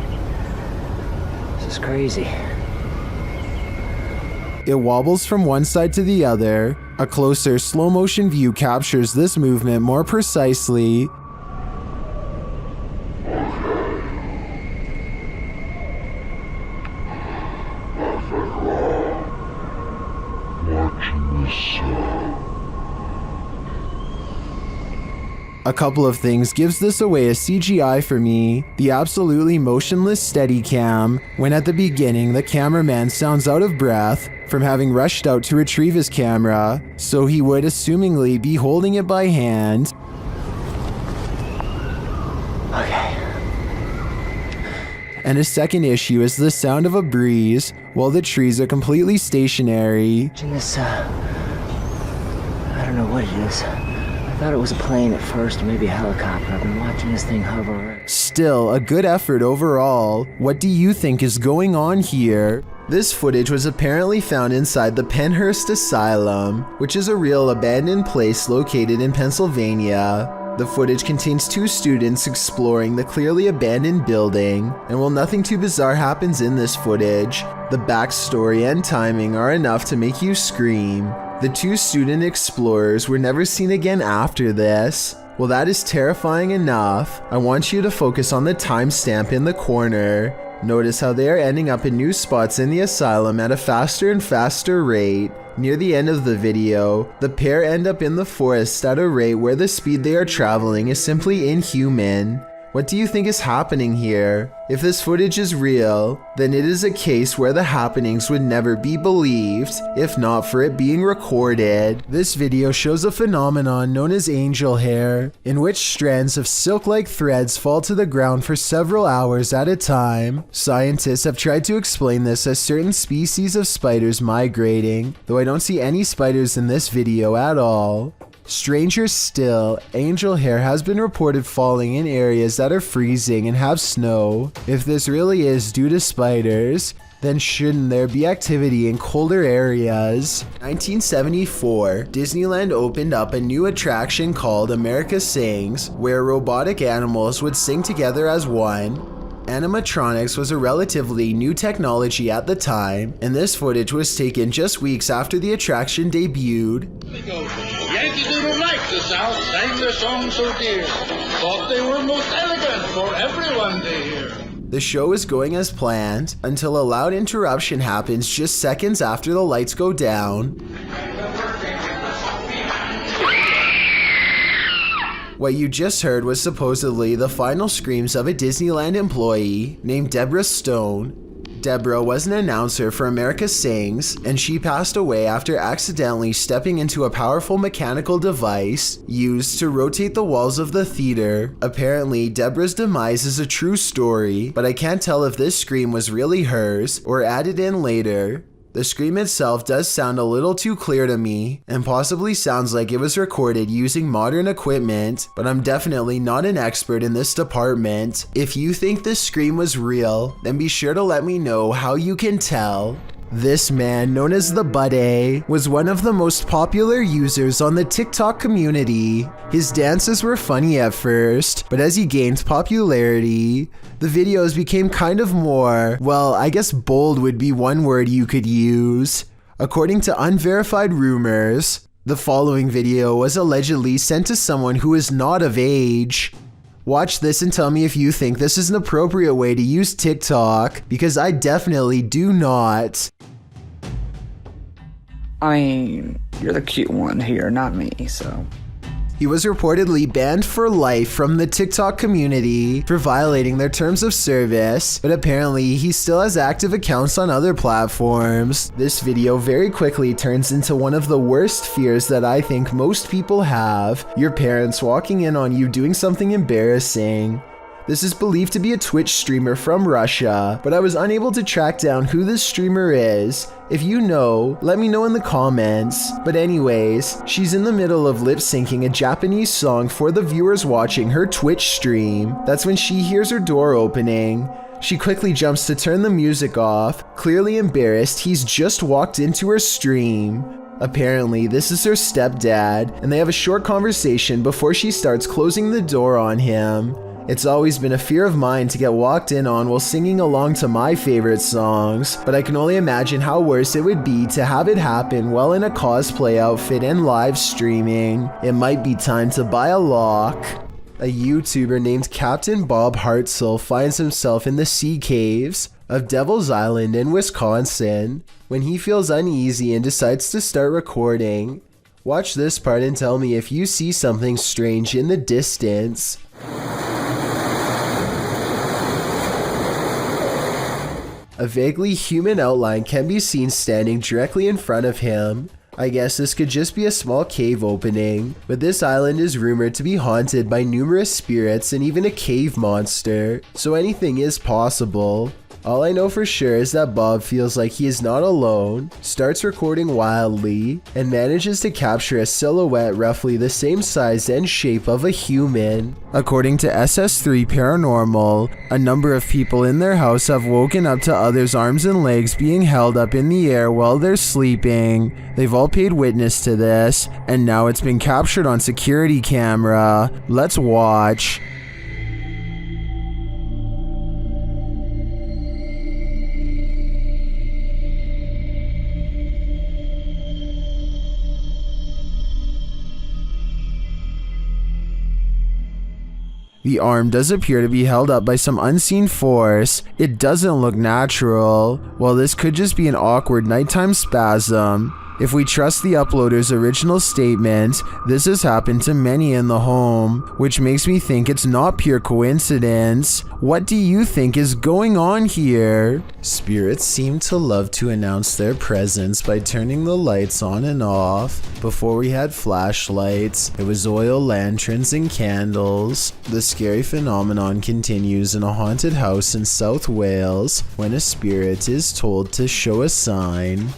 This is crazy. It wobbles from one side to the other. A closer slow motion view captures this movement more precisely. A couple of things gives this away as CGI for me. The absolutely motionless Steadicam, when at the beginning the cameraman sounds out of breath from having rushed out to retrieve his camera, so he would assumingly be holding it by hand. Okay. And a second issue is the sound of a breeze while the trees are completely stationary. This, I don't know what it is. I thought it was a plane at first, or maybe a helicopter. I've been watching this thing hover. Still, a good effort overall. What do you think is going on here? This footage was apparently found inside the Penhurst Asylum, which is a real abandoned place located in Pennsylvania. The footage contains two students exploring the clearly abandoned building, and while nothing too bizarre happens in this footage, the backstory and timing are enough to make you scream. The two student explorers were never seen again after this. Well, that is terrifying enough. I want you to focus on the timestamp in the corner. Notice how they are ending up in new spots in the asylum at a faster and faster rate. Near the end of the video, the pair end up in the forest at a rate where the speed they are traveling is simply inhuman. What do you think is happening here? If this footage is real, then it is a case where the happenings would never be believed, if not for it being recorded. This video shows a phenomenon known as angel hair, in which strands of silk-like threads fall to the ground for several hours at a time. Scientists have tried to explain this as certain species of spiders migrating, though I don't see any spiders in this video at all. Stranger still, angel hair has been reported falling in areas that are freezing and have snow. If this really is due to spiders, then shouldn't there be activity in colder areas? 1974, Disneyland opened up a new attraction called America Sings, where robotic animals would sing together as one. Animatronics was a relatively new technology at the time, and this footage was taken just weeks after the attraction debuted. Yankees who don't like the South sang their song so dear, thought they were most elegant for everyone to hear. The show is going as planned until a loud interruption happens just seconds after the lights go down. What you just heard was supposedly the final screams of a Disneyland employee named Deborah Stone. Deborah was an announcer for America Sings, and she passed away after accidentally stepping into a powerful mechanical device used to rotate the walls of the theater. Apparently, Deborah's demise is a true story, but I can't tell if this scream was really hers or added in later. The scream itself does sound a little too clear to me, and possibly sounds like it was recorded using modern equipment, but I'm definitely not an expert in this department. If you think this scream was real, then be sure to let me know how you can tell. This man, known as the Buddy, was one of the most popular users on the TikTok community. His dances were funny at first, but as he gained popularity, the videos became kind of more, well, I guess bold would be one word you could use. According to unverified rumors, the following video was allegedly sent to someone who is not of age. Watch this and tell me if you think this is an appropriate way to use TikTok, because I definitely do not. I mean, you're the cute one here, not me, so. He was reportedly banned for life from the TikTok community for violating their terms of service, but apparently he still has active accounts on other platforms. This video very quickly turns into one of the worst fears that I think most people have: your parents walking in on you doing something embarrassing. This is believed to be a Twitch streamer from Russia, but I was unable to track down who this streamer is. If you know, let me know in the comments. But anyways, she's in the middle of lip syncing a Japanese song for the viewers watching her Twitch stream. That's when she hears her door opening. She quickly jumps to turn the music off, clearly embarrassed he's just walked into her stream. Apparently, this is her stepdad, and they have a short conversation before she starts closing the door on him. It's always been a fear of mine to get walked in on while singing along to my favorite songs, but I can only imagine how worse it would be to have it happen while in a cosplay outfit and live streaming. It might be time to buy a lock. A YouTuber named Captain Bob Hartzell finds himself in the sea caves of Devil's Island in Wisconsin when he feels uneasy and decides to start recording. Watch this part and tell me if you see something strange in the distance. A vaguely human outline can be seen standing directly in front of him. I guess this could just be a small cave opening, but this island is rumored to be haunted by numerous spirits and even a cave monster, so anything is possible. All I know for sure is that Bob feels like he is not alone, starts recording wildly, and manages to capture a silhouette roughly the same size and shape of a human. According to SS3 Paranormal, a number of people in their house have woken up to others' arms and legs being held up in the air while they're sleeping. They've all paid witness to this, and now it's been captured on security camera. Let's watch. The arm does appear to be held up by some unseen force. It doesn't look natural. While this could just be an awkward nighttime spasm, If we trust the uploader's original statement, this has happened to many in the home, which makes me think it's not pure coincidence. What do you think is going on here? Spirits seem to love to announce their presence by turning the lights on and off. Before we had flashlights, it was oil lanterns and candles. The scary phenomenon continues in a haunted house in South Wales when a spirit is told to show a sign.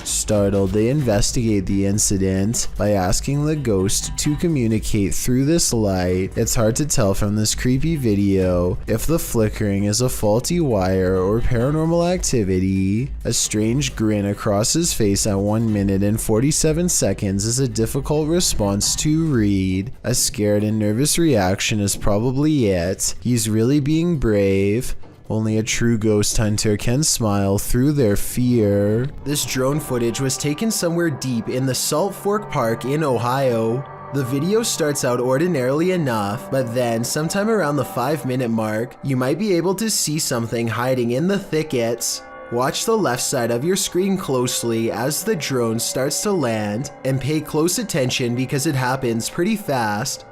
Startled, they investigate the incident by asking the ghost to communicate through this light. It's hard to tell from this creepy video if the flickering is a faulty wire or paranormal activity. A strange grin across his face at 1 minute and 47 seconds is a difficult response to read. A scared and nervous reaction is probably it. He's really being brave. Only a true ghost hunter can smile through their fear. This drone footage was taken somewhere deep in the Salt Fork Park in Ohio. The video starts out ordinarily enough, but then sometime around the 5-minute mark, you might be able to see something hiding in the thickets. Watch the left side of your screen closely as the drone starts to land, and pay close attention because it happens pretty fast.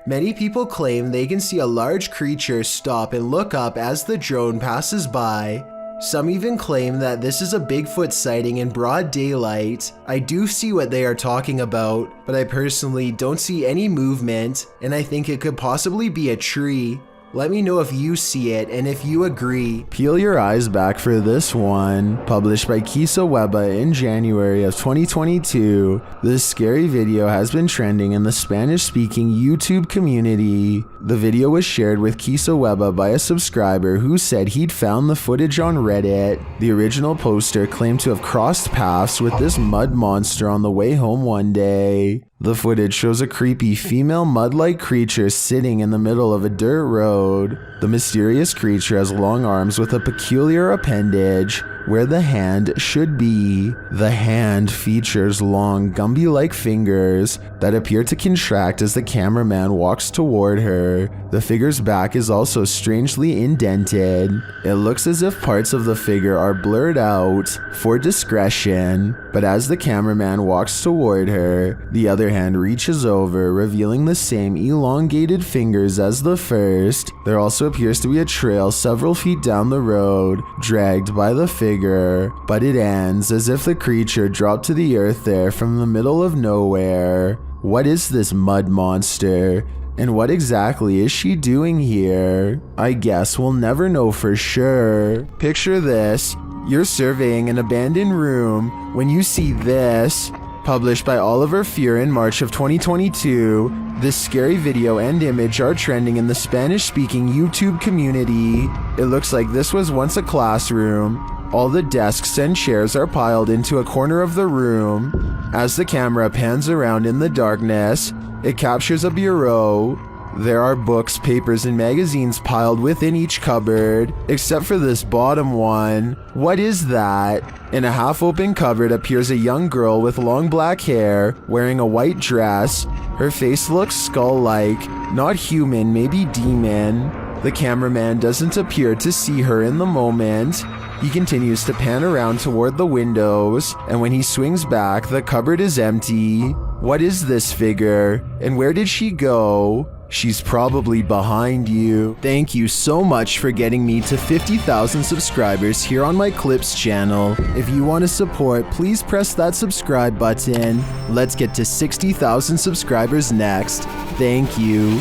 Many people claim they can see a large creature stop and look up as the drone passes by. Some even claim that this is a Bigfoot sighting in broad daylight. I do see what they are talking about, but I personally don't see any movement, and I think it could possibly be a tree. Let me know if you see it and if you agree. Peel your eyes back for this one. Published by Kisa Weba in January of 2022. This scary video has been trending in the Spanish-speaking YouTube community. The video was shared with Kisa Weba by a subscriber who said he'd found the footage on Reddit. The original poster claimed to have crossed paths with this mud monster on the way home one day. The footage shows a creepy female mud-like creature sitting in the middle of a dirt road. The mysterious creature has long arms with a peculiar appendage where the hand should be. The hand features long Gumby-like fingers that appear to contract as the cameraman walks toward her. The figure's back is also strangely indented. It looks as if parts of the figure are blurred out for discretion, but as the cameraman walks toward her, the other hand reaches over, revealing the same elongated fingers as the first. There also appears to be a trail several feet down the road, dragged by the figure, but it ends as if the creature dropped to the earth there from the middle of nowhere. What is this mud monster? And what exactly is she doing here? I guess we'll never know for sure. Picture this. You're surveying an abandoned room when you see this. Published by Oliver Fear in March of 2022, this scary video and image are trending in the Spanish-speaking YouTube community. It looks like this was once a classroom. All the desks and chairs are piled into a corner of the room. As the camera pans around in the darkness, it captures a bureau. There are books, papers, and magazines piled within each cupboard, except for this bottom one. What is that? In a half-open cupboard appears a young girl with long black hair, wearing a white dress. Her face looks skull-like, not human, maybe demon. The cameraman doesn't appear to see her in the moment. He continues to pan around toward the windows, and when he swings back, the cupboard is empty. What is this figure? And where did she go? She's probably behind you. Thank you so much for getting me to 50,000 subscribers here on my Clips channel. If you want to support, please press that subscribe button. Let's get to 60,000 subscribers next. Thank you.